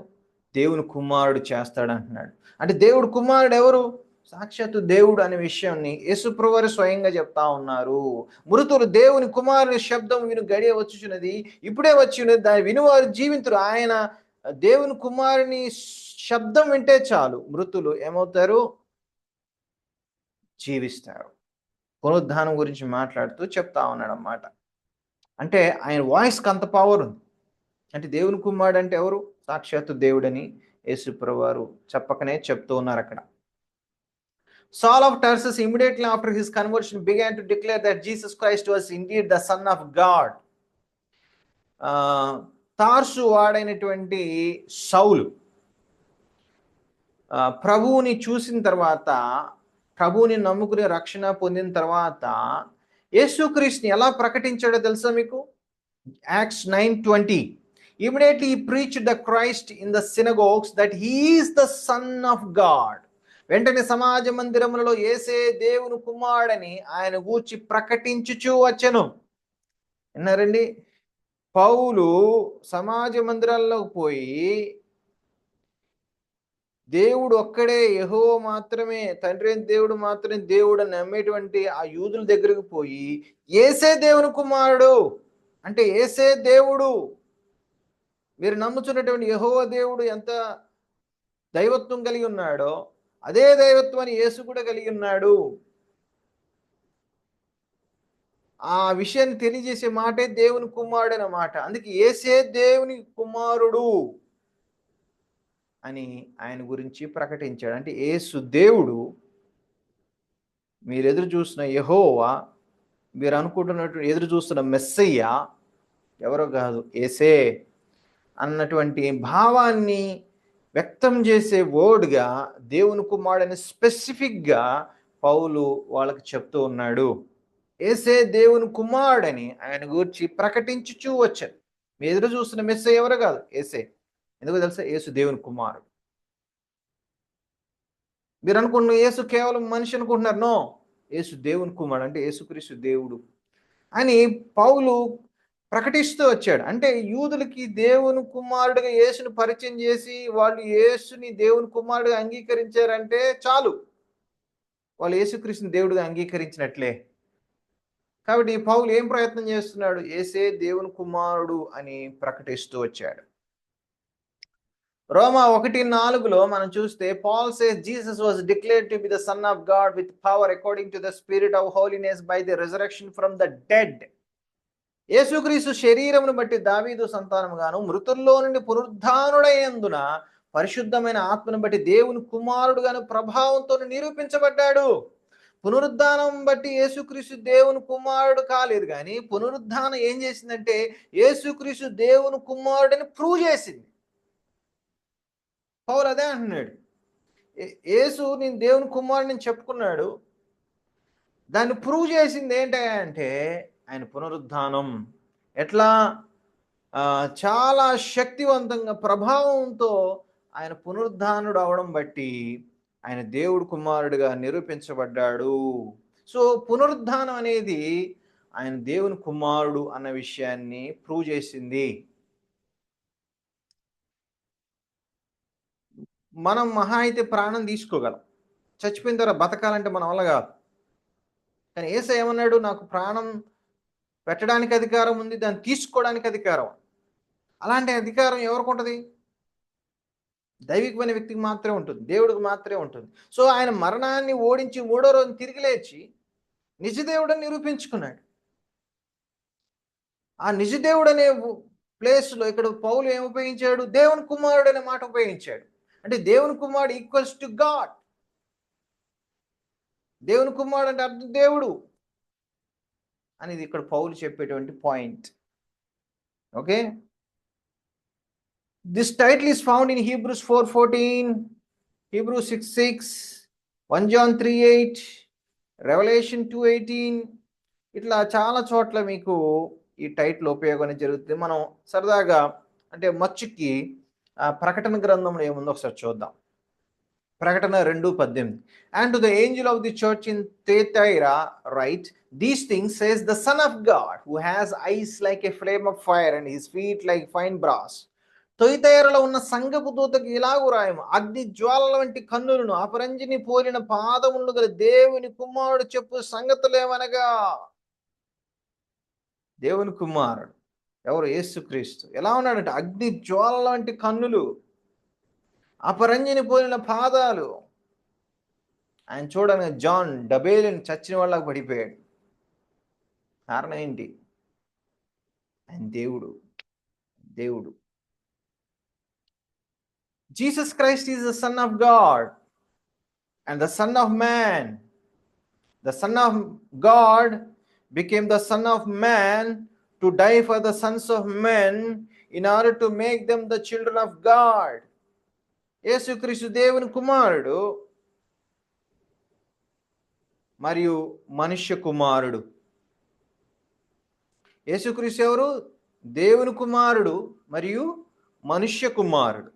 దేవుని కుమారుడు చేస్తాడంటున్నాడు. అంటే దేవుడు కుమారుడు ఎవరు? సాక్షాత్తు దేవుడు అనే విషయాన్ని యేసుప్రభువు వారు స్వయంగా చెప్తా ఉన్నారు. మృతులు దేవుని కుమారుని శబ్దం విను గడియ వచ్చుచున్నది, ఇప్పుడే వచ్చి ఉన్నది, దాని వినివారు జీవింతురు. ఆయన దేవుని కుమారుని శబ్దం వింటే చాలు మృతులు ఏమవుతారు? జీవిస్తారు. పునరుద్ధానం గురించి మాట్లాడుతూ చెప్తా ఉన్నాడు అన్నమాట. అంటే ఆయన వాయిస్కి అంత పవర్ ఉంది. అంటే దేవుని కుమారుడు అంటే ఎవరు? సాక్షాత్తు దేవుడని యేసుప్రభువు వారు చెప్పకనే చెప్తూ ఉన్నారు అక్కడ. Saul of Tarsus immediately after his conversion began to declare that Jesus Christ was indeed the Son of God. తార్సు వాడైనటువంటి సౌలు ప్రభువుని చూసిన తర్వాత, ప్రభువుని నమ్ముకుని రక్షణ పొందిన తర్వాత యేసుక్రీస్తుని ఎలా ప్రకటించాడో తెలుసా మీకు? Acts 9:20. Immediately he preached the Christ in the synagogues that he is the Son of God. వెంటనే సమాజ మందిరములలో యేసే దేవుని కుమారుడని ఆయన గూర్చి ప్రకటించుచూ వచ్చెను. విన్నారండి? పౌలు సమాజ మందిరాల్లోకి పోయి దేవుడు ఒక్కడే, యెహోవా మాత్రమే, తండ్రి అయిన దేవుడు మాత్రమే దేవుడు అని నమ్మేటువంటి ఆ యూదుల దగ్గరకు పోయి యేసే దేవుని కుమారుడు అంటే యేసే దేవుడు, మీరు నమ్ముచున్నటువంటి యెహోవా దేవుడు ఎంత దైవత్వం కలిగి ఉన్నాడో అదే దైవత్వాన్ని యేసు కూడా కలిగి ఉన్నాడు. ఆ విషయాన్ని తెలియజేసే మాటే దేవుని కుమారుడు అనే మాట. అందుకే యేసే దేవుని కుమారుడు అని ఆయన గురించి ప్రకటించాడు. అంటే యేసు దేవుడు, మీరు ఎదురు చూస్తున్న యెహోవా, మీరు అనుకుంటున్నట్టు ఎదురు చూస్తున్న మెస్సయ్య ఎవరో కాదు, యేసే అన్నటువంటి భావాన్ని వ్యక్తం చేసే వర్డ్గా దేవుని కుమారుడని స్పెసిఫిక్గా పౌలు వాళ్ళకి చెప్తూ ఉన్నాడు. యేసే దేవుని కుమారుడని ఆయన గురించి ప్రకటించుచూ వచ్చాడు. మీ ఎదురు చూస్తున్న మెస్సయ్య ఎవరో కాదు, యేసే. ఎందుకు తెలుసా? యేసు దేవుని కుమారుడు. మీరు అనుకుంటున్న యేసు కేవలం మనిషి అనుకుంటున్నారు. నో, యేసు దేవుని కుమారుడు అంటే యేసుక్రీస్తు దేవుడు అని పౌలు ప్రకటిస్తూ వచ్చాడు. అంటే యూదులకి దేవుని కుమారుడిగా యేసుని పరిచయం చేసి వాళ్ళు యేసుని దేవుని కుమారుడిగా అంగీకరించారంటే చాలు, వాళ్ళు యేసుక్రీస్తుని దేవుడిగా అంగీకరించినట్లే. కాబట్టి పౌలు ఏం ప్రయత్నం చేస్తున్నాడు? యేసే దేవుని కుమారుడు అని ప్రకటిస్తూ వచ్చాడు. రోమా 1:4లో మనం చూస్తే Paul says Jesus was declared to be the Son of God with power according to the Spirit of holiness by the resurrection from the dead. యేసుక్రీస్తు శరీరమును బట్టి దావీదు సంతానముగాను మృతుల్లో నుండి పునరుద్ధానుడైనందున పరిశుద్ధమైన ఆత్మను బట్టి దేవుని కుమారుడుగాను ప్రభావంతో నిరూపించబడ్డాడు. పునరుద్ధానం బట్టి యేసుక్రీస్తు దేవుని కుమారుడు కాలేదు, కానీ పునరుద్ధానం ఏం చేసిందంటే యేసుక్రీస్తు దేవుని కుమారుడని ప్రూవ్ చేసింది. పౌలు అదే అంటున్నాడు, యేసు నేను దేవుని కుమారుడిని చెప్పుకున్నాడు, దాన్ని ప్రూవ్ చేసింది ఏంటంటే ఆయన పునరుద్ధానం. ఎట్లా? చాలా శక్తివంతంగా ప్రభావంతో ఆయన పునరుద్ధానుడు అవడం బట్టి ఆయన దేవుడు కుమారుడిగా నిరూపించబడ్డాడు. సో పునరుద్ధానం అనేది ఆయన దేవుని కుమారుడు అన్న విషయాన్ని ప్రూవ్ చేసింది. మనం మహా అయితే ప్రాణం తీసుకోగలం, చచ్చిపోయిన తర్వాత బతకాలంటే మన వల్ల కాదు. కానీ యేసు ఏమన్నాడు? నాకు ప్రాణం పెట్టడానికి అధికారం ఉంది, దాన్ని తీసుకోవడానికి అధికారం. అలాంటి అధికారం ఎవరికి ఉంటుంది? దైవికమైన వ్యక్తికి మాత్రమే ఉంటుంది, దేవుడికి మాత్రమే ఉంటుంది. సో ఆయన మరణాన్ని ఓడించి 3వ రోజు తిరిగి లేచి నిజదేవుడని నిరూపించుకున్నాడు. ఆ నిజదేవుడు అనే ప్లేస్లో ఇక్కడ పౌలు ఏం ఉపయోగించాడు? దేవుని కుమారుడు అనే మాట ఉపయోగించాడు. అంటే దేవుని కుమారుడు ఈక్వల్స్ టు గాడ్. దేవుని కుమారుడు అంటే అర్థం దేవుడు అనేది ఇక్కడ పౌలు చెప్పేటువంటి point. Okay, this title is found in Hebrews 4:14, Hebrews 6:6, 1 John 3:8, Revelation 2:18. ఇట్లా చాలా చోట్ల మీకు ఈ టైటిల్ ఉపయోగం జరుగుతుంది. మనం సరదాగా అంటే మచ్చుకి ప్రకటన గ్రంథంలో ఏముందో ఒకసారి చూద్దాం. ప్రకటన 2:18. And to the angel of the church in Thyatira write, these things says the Son of God, who has eyes like a flame of fire and his feet like fine brass. తొయితైరలో ఉన్న సంఘపు దూతకి ఇలాగు రాయము, అగ్ని జ్వాలల వంటి కన్నులను అపరంజిని పోలిన పాదములను గల దేవుని కుమారుడు చెప్పు సంగతులేమనగా. దేవుని కుమారుడు ఎవరు? యేసుక్రీస్తు. ఎలా ఉన్నాడంటే అగ్ని జ్వాలల వంటి కన్నులు, అపరంజిని పోలిన పాదాలు. ఆయన చూడని జాన్ డబేలిని చచ్చిన వాళ్ళకి పడిపోయాడు. కారణం ఏంటి? ఆయన దేవుడు. దేవుడు Jesus Christ is the Son of God and the Son of Man. The Son of God became the Son of Man to die for the sons of men in order to make them the children of God. యేసుక్రీస్తు దేవుని కుమారుడు మరియు మనుష్య కుమారుడు. యేసుక్రీస్తు ఎవరు? దేవుని కుమారుడు మరియు మనుష్య కుమారుడు.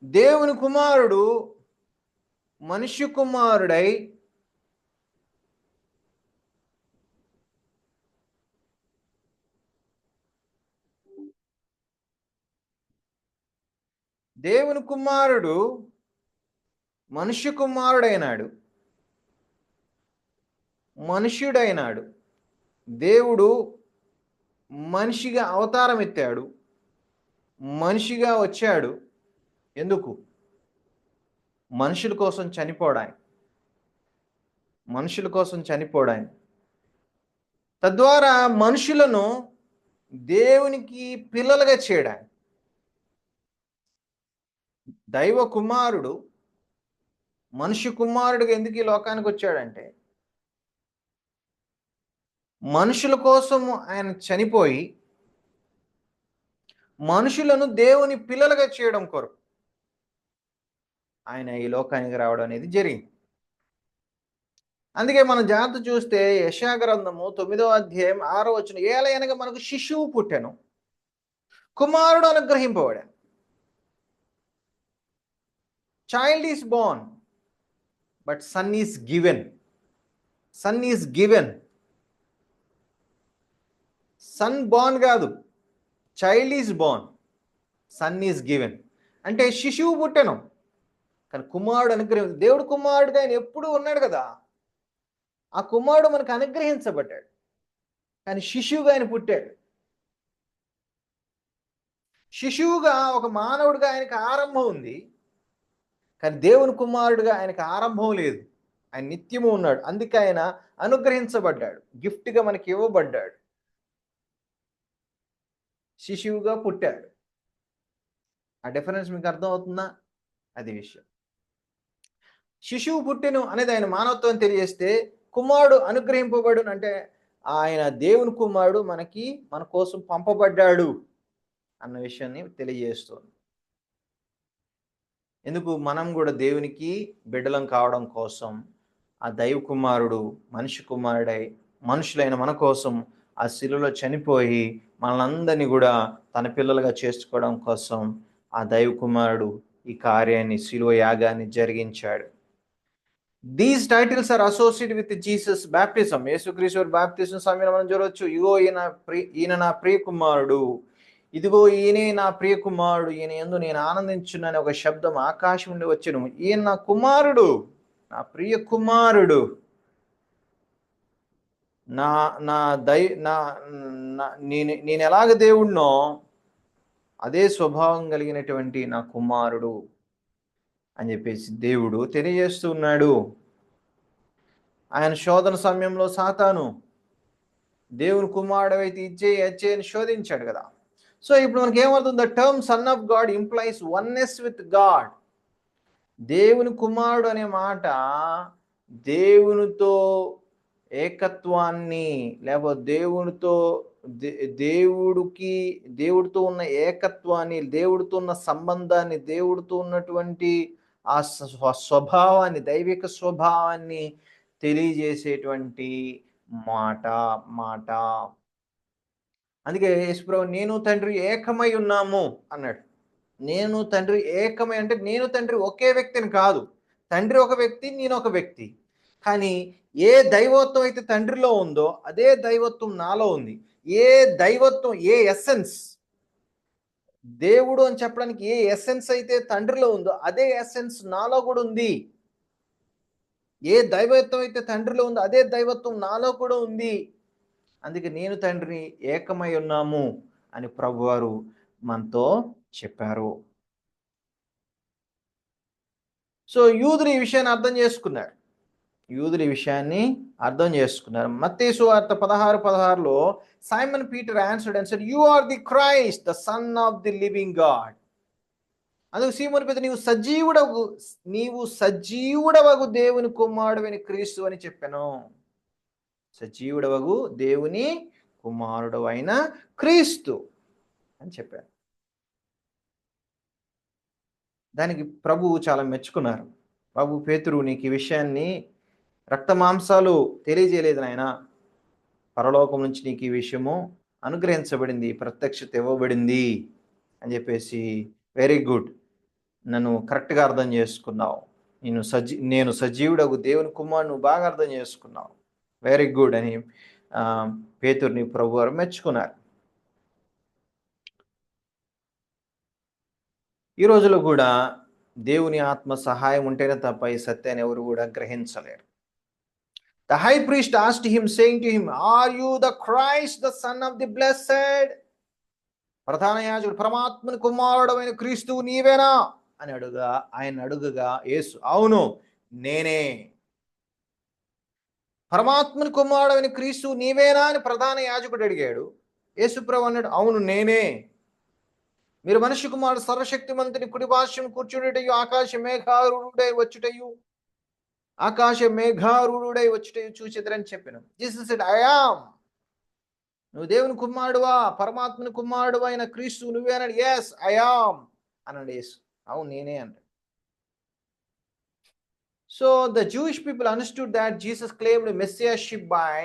దేవుని కుమారుడు మనుష్య కుమారుడై దేవుని కుమారుడు మనుష్య కుమారుడైనాడు, మనుష్యుడైనాడు. దేవుడు మనిషిగా అవతారం ఎత్తాడు, మనిషిగా వచ్చాడు. ఎందుకు? మనుషుల కోసం చనిపోవడానికి, మనుషుల కోసం చనిపోవడానికి. తద్వారా మనుషులను దేవునికి పిల్లలుగా చేయడానికి. దైవ కుమారుడు మనుష్య కుమారుడిగా ఎందుకు ఈ లోకానికి వచ్చాడంటే, మనుషుల కోసము ఆయన చనిపోయి మనుషులను దేవుని పిల్లలుగా చేయడం కొరకు ఆయన ఈ లోకానికి రావడం అనేది జరిగింది. అందుకే మనం జాగ్రత్త చూస్తే యెషయా గ్రంథము 9వ అధ్యాయం 6వ వచనం, ఏలయనగా మనకు శిశువు పుట్టెను, కుమారుడు అనుగ్రహింపబడాను. Child is born but son is given. Son is given. Son born కాదు, child is born, son is given. అంటే శిశువు పుట్టెను కానీ కుమారుడు అనుగ్రహం. దేవుడు కుమారుడుగా ఆయన ఎప్పుడూ ఉన్నాడు కదా, ఆ కుమారుడు మనకు అనుగ్రహించబడ్డాడు కానీ శిశువుగా ఆయన పుట్టాడు. శిశువుగా ఒక మానవుడిగా ఆయనకు ఆరంభం ఉంది కానీ దేవుని కుమారుడుగా ఆయనకు ఆరంభం లేదు. ఆయన నిత్యము ఉన్నాడు. అందుకే ఆయన అనుగ్రహించబడ్డాడు, గిఫ్ట్గా మనకి ఇవ్వబడ్డాడు, శిశువుగా పుట్టాడు. ఆ డిఫరెన్స్ మీకు అర్థం అవుతుందా? అది విషయం. శిశువు పుట్టెను అనేది ఆయన మానవత్వం తెలియజేస్తే, కుమారుడు అనుగ్రహింపబడును అంటే ఆయన దేవుని కుమారుడు మన కోసం పంపబడ్డాడు అన్న విషయాన్ని తెలియజేస్తుంది. ఎందుకు? మనం కూడా దేవునికి బిడ్డలం కావడం కోసం ఆ దైవ కుమారుడు మనిషి కుమారుడై మనుషులైన మన కోసం ఆ శిలువలో చనిపోయి మనందరినీ కూడా తన పిల్లలుగా చేసుకోవడం కోసం ఆ దైవ కుమారుడు ఈ కార్యాన్ని, శిలువ యాగాన్ని జరిగించాడు. These titles are associated with Jesus baptism. యేసుక్రీస్తు బాప్తిజం సమయంలో మనం చూడవచ్చు, ఇగో ఈయన నా ప్రియ కుమారుడు, ఇదిగో ఈయనే నా ప్రియ కుమారుడు, ఈయన యందు నేను ఆనందించున్నాను ఒక శబ్దం ఆకాశం నుండి వచ్చెను. ఈయన నా కుమారుడు, నా ప్రియ కుమారుడు, నా నా దై నా నేను ఎలాగ దేవుడినో అదే స్వభావం కలిగినటువంటి నా కుమారుడు అని చెప్పేసి దేవుడు తెలియజేస్తూ ఉన్నాడు. ఆయన శోధన సమయంలో సాతాను దేవుని కుమారుడు అయితే ఇచ్చే అని శోధించాడు కదా. సో ఇప్పుడు మనకి ఏమవుతుంది? The term sun of God implies oneness with God. దేవుని కుమారుడు అనే మాట దేవునితో ఏకత్వాన్ని, లేకపోతే దేవుడితో ఉన్న ఏకత్వాన్ని, దేవుడితో ఉన్న సంబంధాన్ని, దేవుడితో ఉన్నటువంటి ఆ స్వభావాన్ని, దైవిక స్వభావాన్ని తెలియజేసేటువంటి మాట. అందుకే యేసుప్రభు నేను తండ్రి ఏకమై ఉన్నాము అన్నాడు. నేను తండ్రి ఏకమై అంటే నేను తండ్రి ఒకే వ్యక్తిని కాదు. తండ్రి ఒక వ్యక్తి, నేను ఒక వ్యక్తి. కానీ ఏ దైవత్వం అయితే తండ్రిలో ఉందో అదే దైవత్వం నాలో ఉంది. ఏ దైవత్వం, ఏ ఎసెన్స్, దేవుడు అని చెప్పడానికి ఏ ఎసెన్స్ అయితే తండ్రిలో ఉందో అదే ఎసెన్స్ నాలో కూడా ఉంది. ఏ దైవత్వం అయితే తండ్రిలో ఉందో అదే దైవత్వం నాలో కూడా ఉంది. అందుకే నేను తండ్రి ఏకమై ఉన్నాము అని ప్రభువారు మనతో చెప్పారు. సో యూదులు ఈ విషయాన్ని అర్థం చేసుకున్నారు. మత్తయి సువార్త 16:16లో Simon Peter answered and said, you are the Christ, the son of the living God. అందుకు సీమోను పేతురు, నీవు సజీవుడవగు దేవుని కుమారుడైన క్రీస్తు అని చెప్పాను. సజీవుడవగు దేవుని కుమారుడు అయిన క్రీస్తు అని చెప్పాను. దానికి ప్రభువు చాలా మెచ్చుకున్నారు. బాబు పేతురు, నీకు ఈ విషయాన్ని రక్త మాంసాలు తెలియజేయలేదు నాయన, పరలోకం నుంచి నీకు ఈ విషయము అనుగ్రహించబడింది, ప్రత్యక్షత ఇవ్వబడింది అని చెప్పేసి, వెరీ గుడ్, నన్ను కరెక్ట్గా అర్థం చేసుకున్నావు, నేను సజీవుడగు దేవుని కుమారుడు, నువ్వు బాగా అర్థం చేసుకున్నావు, వెరీ గుడ్ అని పేతురుని ప్రభు వారు మెచ్చుకున్నారు. ఈ రోజులో కూడా దేవుని ఆత్మ సహాయం ఉంటేనే తప్ప ఈ సత్యాన్ని ఎవరు కూడా గ్రహించలేరు. The high priest asked him, saying to him, "Are you the Christ, the Son of the Blessed?" ప్రధాన యాజకుడు, పరమాత్మని కుమారుడమైన క్రీస్తువు నీవేనా అని ఆయన అడుగగా యేసు, అవును నేనే. పరమాత్మని కుమారుడమైన క్రీస్తువు నీవేనా అని ప్రధాన యాజకుడు అడిగాడు. యేసుప్రభు అన్నాడు, అవును నేనే. మీరు మనిషి కుమారుడు సర్వశక్తిమంతుని కుడి భాష్యం కూర్చుండుటయు, ఆకాశ మేఘారూఢుడై వచ్చుటయు చూచెదరని చెప్పాను. Jesus said, I am. నువ్వు దేవుని కుమారుడువా, పరమాత్మని కుమారుడు అయిన క్రీస్తు నువ్వే అన్నాడు. ఎస్ ఐ యామ్ అన్నాడు యేసు. అవును నేనే అన్నాడు. So the Jewish people understood that Jesus claimed messiahship by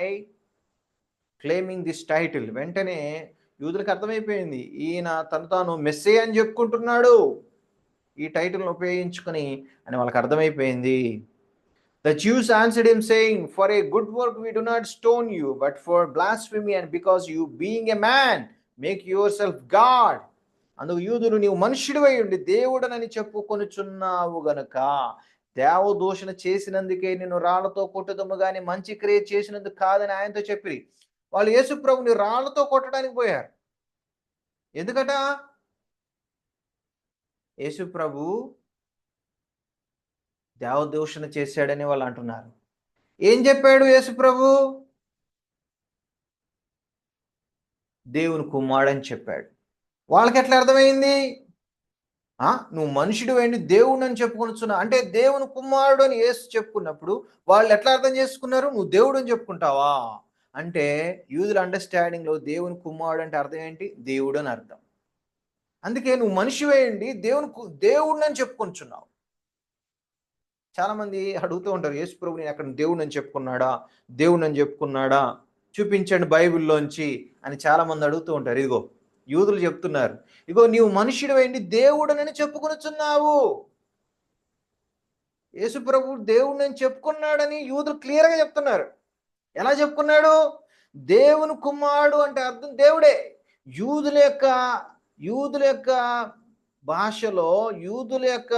claiming this title. వెంటనే యూదులకు అర్థమైపోయింది, ఈయన తను తాను మెస్సే అని చెప్పుకుంటున్నాడు ఈ టైటిల్ను ఉపయోగించుకొని అని వాళ్ళకి అర్థమైపోయింది. The Jews answered him, saying, "For a good work we do not stone you, but for blasphemy, and because you, being a man, make yourself God." అందుకు యూదులు, నీవు మనుష్యుడివై ఉండి దేవుడనని చెప్పుకొనుచున్నావు గనుక దేవదూషణ చేసినందుకే నిన్ను రాళ్లతో కొట్టుదము గాని మంచి క్రియ చేసినందుకు కాదని ఆయనతో చెప్పిరి. వాళ్ళు యేసుప్రభుని రాళ్లతో కొట్టడానికి పోయారు. ఎందుకట? యేసుప్రభు దేవదూషణ చేశాడని వాళ్ళు అంటున్నారు. ఏం చెప్పాడు యేసుప్రభు? దేవుని కుమారుడని చెప్పాడు. వాళ్ళకి ఎట్లా అర్థమైంది? నువ్వు మనుషుడు ఏంటి దేవుడు అని చెప్పుకొనుచున్నా అంటే దేవుని కుమారుడు అని యేసు చెప్పుకున్నప్పుడు వాళ్ళు ఎట్లా అర్థం చేసుకున్నారు? నువ్వు దేవుడు అని చెప్పుకుంటావా అంటే, యూదుల అండర్స్టాండింగ్ లో దేవుని కుమారుడు అంటే అర్థం ఏంటి? దేవుడు అని అర్థం. అందుకే నువ్వు మనిషి వేయండి దేవుడు అని చెప్పుకొనుచున్నావు. చాలా మంది అడుగుతూ ఉంటారు, యేసు ప్రభు నేను అక్కడ దేవుడు అని చెప్పుకున్నాడా చూపించండి బైబిల్లోంచి అని చాలా మంది అడుగుతూ ఉంటారు. ఇదిగో యూదులు చెప్తున్నారు, ఇగో నీవు మనుష్యుడు వేయండి దేవుడనని చెప్పుకొనుచున్నావు. యేసు ప్రభు దేవుడిని చెప్పుకున్నాడని యూదులు క్లియర్గా చెప్తున్నారు. ఎలా చెప్పుకున్నాడు? దేవుని కుమారుడు అంటే అర్థం దేవుడే. యూదుల యొక్క భాషలో, యూదుల యొక్క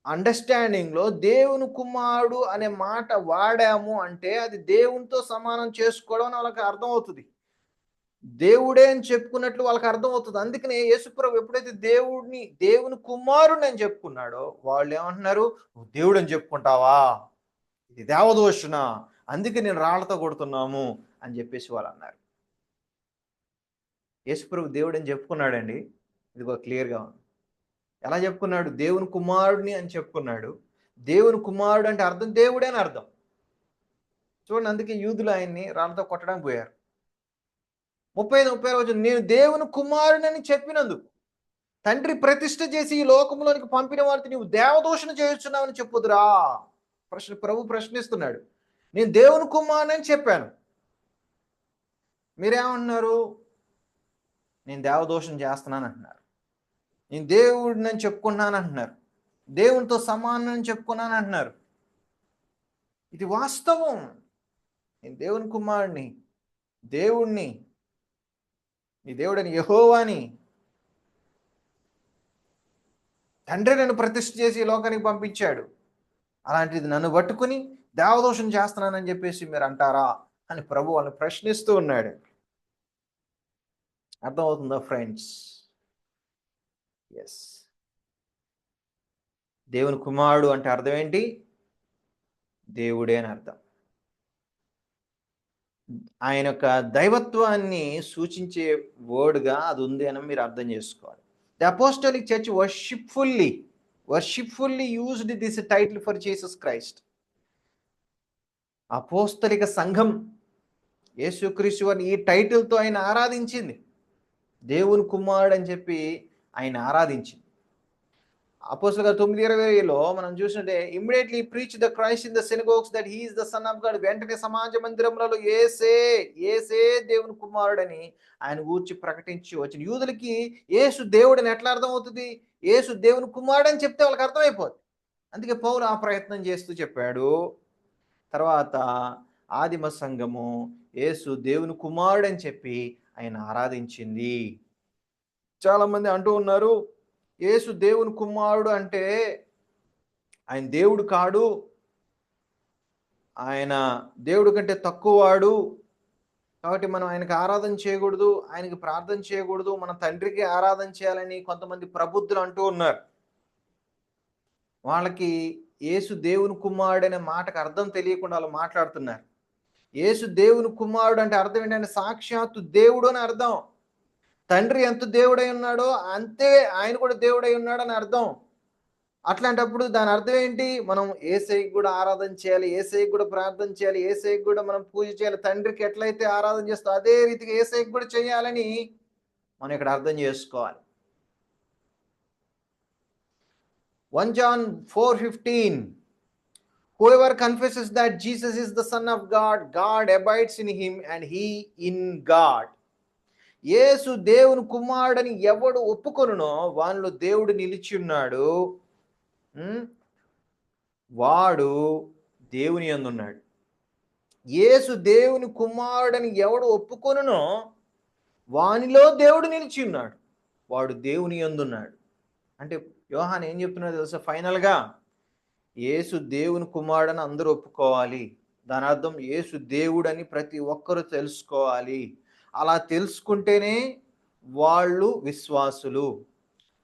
అండర్స్టాండింగ్లో దేవుని కుమారుడు అనే మాట వాడాము అంటే అది దేవునితో సమానం చేసుకోవడం అని వాళ్ళకి అర్థమవుతుంది. దేవుడే అని చెప్పుకున్నట్లు వాళ్ళకి అర్థమవుతుంది. అందుకనే యేసుప్రభు ఎప్పుడైతే దేవుని కుమారుడిని అని చెప్పుకున్నాడో వాళ్ళు ఏమంటున్నారు? దేవుడు అని చెప్పుకుంటావా, ఇది దేవదూషణ, అందుకే నేను రాళ్లతో కొడుతున్నాము అని చెప్పేసి వాళ్ళు అన్నారు. యేసుప్రభు దేవుడు అని చెప్పుకున్నాడండి. ఇదిగో క్లియర్గా ఉంది. ఎలా చెప్పుకున్నాడు? దేవుని కుమారుడిని అని చెప్పుకున్నాడు. దేవుని కుమారుడు అంటే అర్థం దేవుడే అని అర్థం. చూడండి, అందుకే యూదులు ఆయన్ని రాళ్లతో కొట్టడానికి పోయారు. 30 రోజు నేను దేవుని కుమారుడని చెప్పినందుకు తండ్రి ప్రతిష్ఠ చేసి ఈ లోకంలోనికి పంపిన వారిని నీవు దేవదూషణ చేయుచున్నావని చెప్పుదురా? ప్రభు ప్రశ్నిస్తున్నాడు. నేను దేవుని కుమారుడని చెప్పాను, మీరేమంటున్నారు? నేను దేవదూషణ చేస్తున్నాను అంటున్నారు. నేను దేవుడిని అని చెప్పుకున్నాను అంటున్నారు. దేవునితో సమానం అని చెప్పుకున్నాను అంటున్నారు. ఇది వాస్తవం. నేను దేవుని కుమారుడిని, దేవుణ్ణి, నీ దేవుడని యెహోవాని, తండ్రి నన్ను ప్రతిష్ఠ చేసి ఈ లోకానికి పంపించాడు. అలాంటిది నన్ను పట్టుకుని దేవదోషం చేస్తున్నానని చెప్పేసి మీరు అంటారా అని ప్రభు వాళ్ళని ప్రశ్నిస్తూ ఉన్నాడు. అర్థమవుతుందా ఫ్రెండ్స్? ఎస్, దేవుని కుమారుడు అంటే అర్థం ఏంటి? దేవుడే అని అర్థం. ఆయన యొక్క దైవత్వాన్ని సూచించే వర్డ్గా అది ఉంది అని మీరు అర్థం చేసుకోవాలి. The apostolic church worshipfully used this title for Jesus Christ. అపోస్తలిక సంఘం యేసుక్రీస్తు అని ఈ టైటిల్తో ఆయన ఆరాధించింది. దేవుని కుమారుడు అని చెప్పి ఆయన ఆరాధించింది. అపోస్తలుల 9:20లో మనం చూసినట్టే immediately preach the Christ in the synagogues that he is the son of God. వెంటనే సమాజ మందిరములలో యేసే దేవుని కుమారుడని ఆయన గూర్చి ప్రకటించి వచ్చిన యూదులకి యేసు దేవుడని ఎట్లా అర్థమవుతుంది? యేసు దేవుని కుమారుడని చెప్తే వాళ్ళకి అర్థమైపోద్ది. అందుకే పౌలు ఆ ప్రయత్నం చేస్తూ చెప్పాడు. తర్వాత ఆదిమ సంఘము యేసు దేవుని కుమారుడని చెప్పి ఆయన ఆరాధించింది. చాలా మంది అంటూ ఉన్నారు, యేసు దేవుని కుమారుడు అంటే ఆయన దేవుడు కాడు, ఆయన దేవుడి కంటే తక్కువవాడు, కాబట్టి మనం ఆయనకి ఆరాధన చేయకూడదు, ఆయనకి ప్రార్థన చేయకూడదు, మన తండ్రికి ఆరాధన చేయాలని కొంతమంది ప్రబుద్ధులు అంటూ ఉన్నారు. వాళ్ళకి యేసు దేవుని కుమారుడు అనే మాటకు అర్థం తెలియకుండా వాళ్ళు మాట్లాడుతున్నారు. యేసు దేవుని కుమారుడు అంటే అర్థం ఏంటంటే సాక్షాత్తు దేవుడు అని అర్థం. తండ్రి ఎంత దేవుడై ఉన్నాడో అంతే ఆయన కూడా దేవుడై ఉన్నాడని అర్థం. అట్లాంటప్పుడు దాని అర్థం ఏంటి? మనం యేసయ్యకి కూడా ఆరాధన చేయాలి, యేసయ్యకి కూడా ప్రార్థన చేయాలి, యేసయ్యకి కూడా మనం పూజ చేయాలి. తండ్రికి ఎట్లయితే ఆరాధన చేస్తామో అదే రీతిగా యేసయ్యకి కూడా చేయాలని మనం ఇక్కడ అర్థం చేసుకోవాలి. 1 John 4:15 Whoever confesses that Jesus is the Son of God, God abides in him and he in God. యేసు దేవుని కుమారుడని ఎవడు ఒప్పుకొనునో వానిలో దేవుడు నిలిచి ఉన్నాడు, వాడు దేవుని యందు ఉన్నాడు. యేసు దేవుని కుమారుడని ఎవడు ఒప్పుకొనునో వానిలో దేవుడు నిలిచి ఉన్నాడు, వాడు దేవుని యందు ఉన్నాడు. అంటే యోహాను ఏం చెప్తున్నాడో తెలుసా? ఫైనల్గా యేసు దేవుని కుమారుడని అందరూ ఒప్పుకోవాలి. దాని అర్థం యేసు దేవుడని ప్రతి ఒక్కరూ తెలుసుకోవాలి. అలా తెలుసుకుంటేనే వాళ్ళు విశ్వాసులు,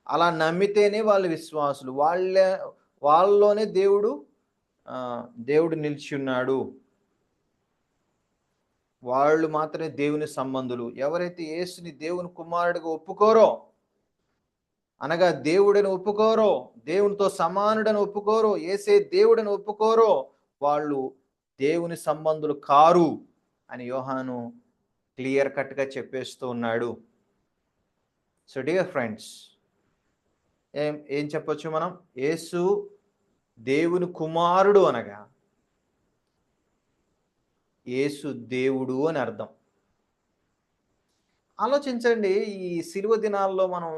అలా నమ్మితేనే వాళ్ళు విశ్వాసులు. వాళ్ళలోనే దేవుడు నిలిచి ఉన్నాడు. వాళ్ళు మాత్రమే దేవుని సంబంధులు. ఎవరైతే యేసుని దేవుని కుమారుడిగా ఒప్పుకోరో, అనగా దేవుడని ఒప్పుకోరో, దేవునితో సమానుడని ఒప్పుకోరో, యేసే దేవుడని ఒప్పుకోరో, వాళ్ళు దేవుని సంబంధులు కారు అని యోహాను క్లియర్ కట్గా చెప్పేస్తూ ఉన్నాడు. సో డియర్ ఫ్రెండ్స్, ఏం చెప్పొచ్చు మనం? యేసు దేవుని కుమారుడు అనగా యేసు దేవుడు అని అర్థం. ఆలోచించండి, ఈ సిలువ దినాల్లో మనం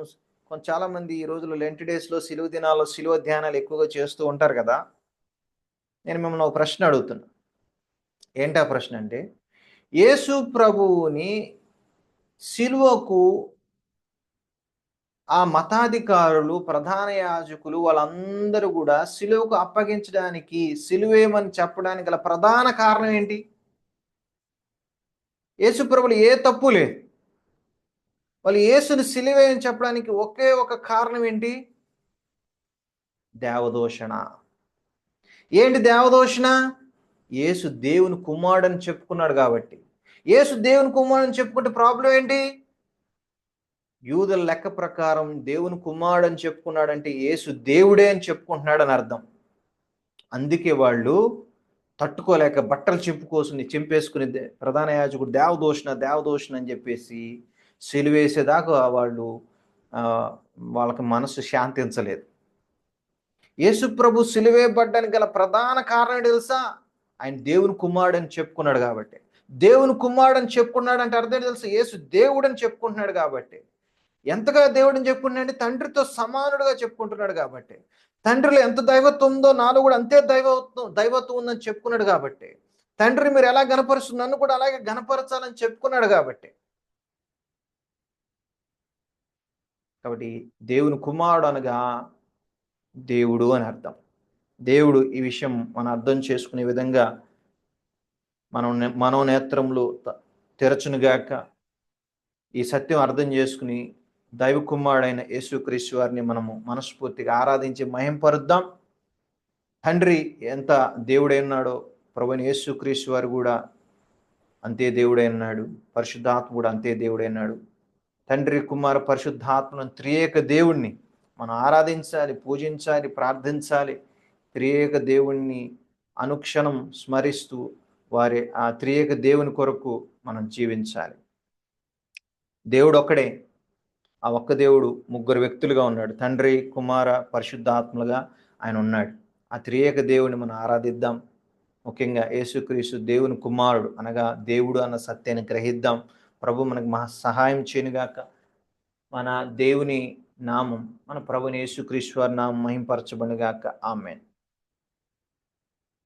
చాలా మంది ఈ రోజుల్లో లెంట్ డేస్లో సిలువ దినాల్లో సిలువ ధ్యానాలు ఎక్కువగా చేస్తూ ఉంటారు కదా. నేను మిమ్మల్ని ఒక ప్రశ్న అడుగుతున్నా. ఏంటా ప్రశ్న అంటే, యేసు ప్రభువుని సిలువకు ఆ మతాధికారులు, ప్రధాన యాజకులు వాళ్ళందరూ కూడా సిలువకు అప్పగించడానికి, సిలువేమని చెప్పడానికి గల ప్రధాన కారణం ఏంటి? యేసు ప్రభువులు ఏ తప్పు లేదు. వాళ్ళు యేసుని సిలువేయని చెప్పడానికి ఒకే ఒక కారణం ఏంటి? దేవదూషణ. ఏంటి దేవదూషణ? యేసు దేవుని కుమారుడని చెప్పుకున్నాడు కాబట్టి. యేసు దేవుని కుమారుడని చెప్పుకుంటే ప్రాబ్లం ఏంటి? యూదుల లెక్క ప్రకారం దేవుని కుమారుడని చెప్పుకున్నాడంటే యేసు దేవుడే అని చెప్పుకుంటున్నాడు అని అర్థం. అందుకే వాళ్ళు తట్టుకోలేక బట్టలు చింపేసుకుని ప్రధాన యాజకుడు దేవదూషణ అని చెప్పేసి సిలువేసేదాకా వాళ్ళకి మనసు శాంతించలేదు. యేసు ప్రభు సిలువేయబడ్డానికి గల ప్రధాన కారణం తెలుసా? ఆయన దేవుని కుమారుడు అని చెప్పుకున్నాడు కాబట్టి. దేవుని కుమారుడు అని చెప్పుకున్నాడు అంటే అర్థం తెలుసు, యేసు దేవుడు అని చెప్పుకుంటున్నాడు కాబట్టి. ఎంతగా దేవుడిని చెప్పుకుంటున్నాడు? తండ్రితో సమానుడుగా చెప్పుకుంటున్నాడు కాబట్టి. తండ్రిలో ఎంత దైవత్వం ఉందో నాలో కూడా అంతే దైవత్వం ఉందని చెప్పుకున్నాడు కాబట్టి. తండ్రి మీరు ఎలా గణపరుస్తుంది, నన్ను కూడా అలాగే గణపరచాలని చెప్పుకున్నాడు కాబట్టి. కాబట్టి దేవుని కుమారుడు అనగా దేవుడు అని అర్థం. దేవుడు ఈ విషయం మనం అర్థం చేసుకునే విధంగా మనోనేత్రములు తెరచునుగాక. ఈ సత్యం అర్థం చేసుకుని దైవ కుమారుడైన యేసుక్రీస్తు వారిని మనము మనస్ఫూర్తిగా ఆరాధించి మహింపరుద్దాం. తండ్రి ఎంత దేవుడై ఉన్నాడో ప్రభువైన యేసుక్రీస్తు వారు కూడా అంతే దేవుడై ఉన్నాడు. పరిశుద్ధాత్మ కూడా అంతే దేవుడై ఉన్నాడు. తండ్రి, కుమార, పరిశుద్ధాత్మను త్రియేక దేవుణ్ణి మనం ఆరాధించాలి, పూజించాలి, ప్రార్థించాలి. త్రియేక దేవుణ్ణి అనుక్షణం స్మరిస్తూ ఆ త్రియేక దేవుని కొరకు మనం జీవించాలి. దేవుడు ఒక్కడే, ఆ ఒక్క దేవుడు ముగ్గురు వ్యక్తులుగా ఉన్నాడు. తండ్రి, కుమార, పరిశుద్ధాత్మలుగా ఆయన ఉన్నాడు. ఆ త్రియేక దేవుని మనం ఆరాధిద్దాం. ముఖ్యంగా యేసుక్రీస్తు దేవుని కుమారుడు అనగా దేవుడు అన్న సత్యాన్ని గ్రహిద్దాం. ప్రభు మనకు సహాయం చేయనుగాక. మన దేవుని నామం, మన ప్రభుని యేసుక్రీస్తు వారి నామం మహింపరచబడుగాక. ఆమేన్.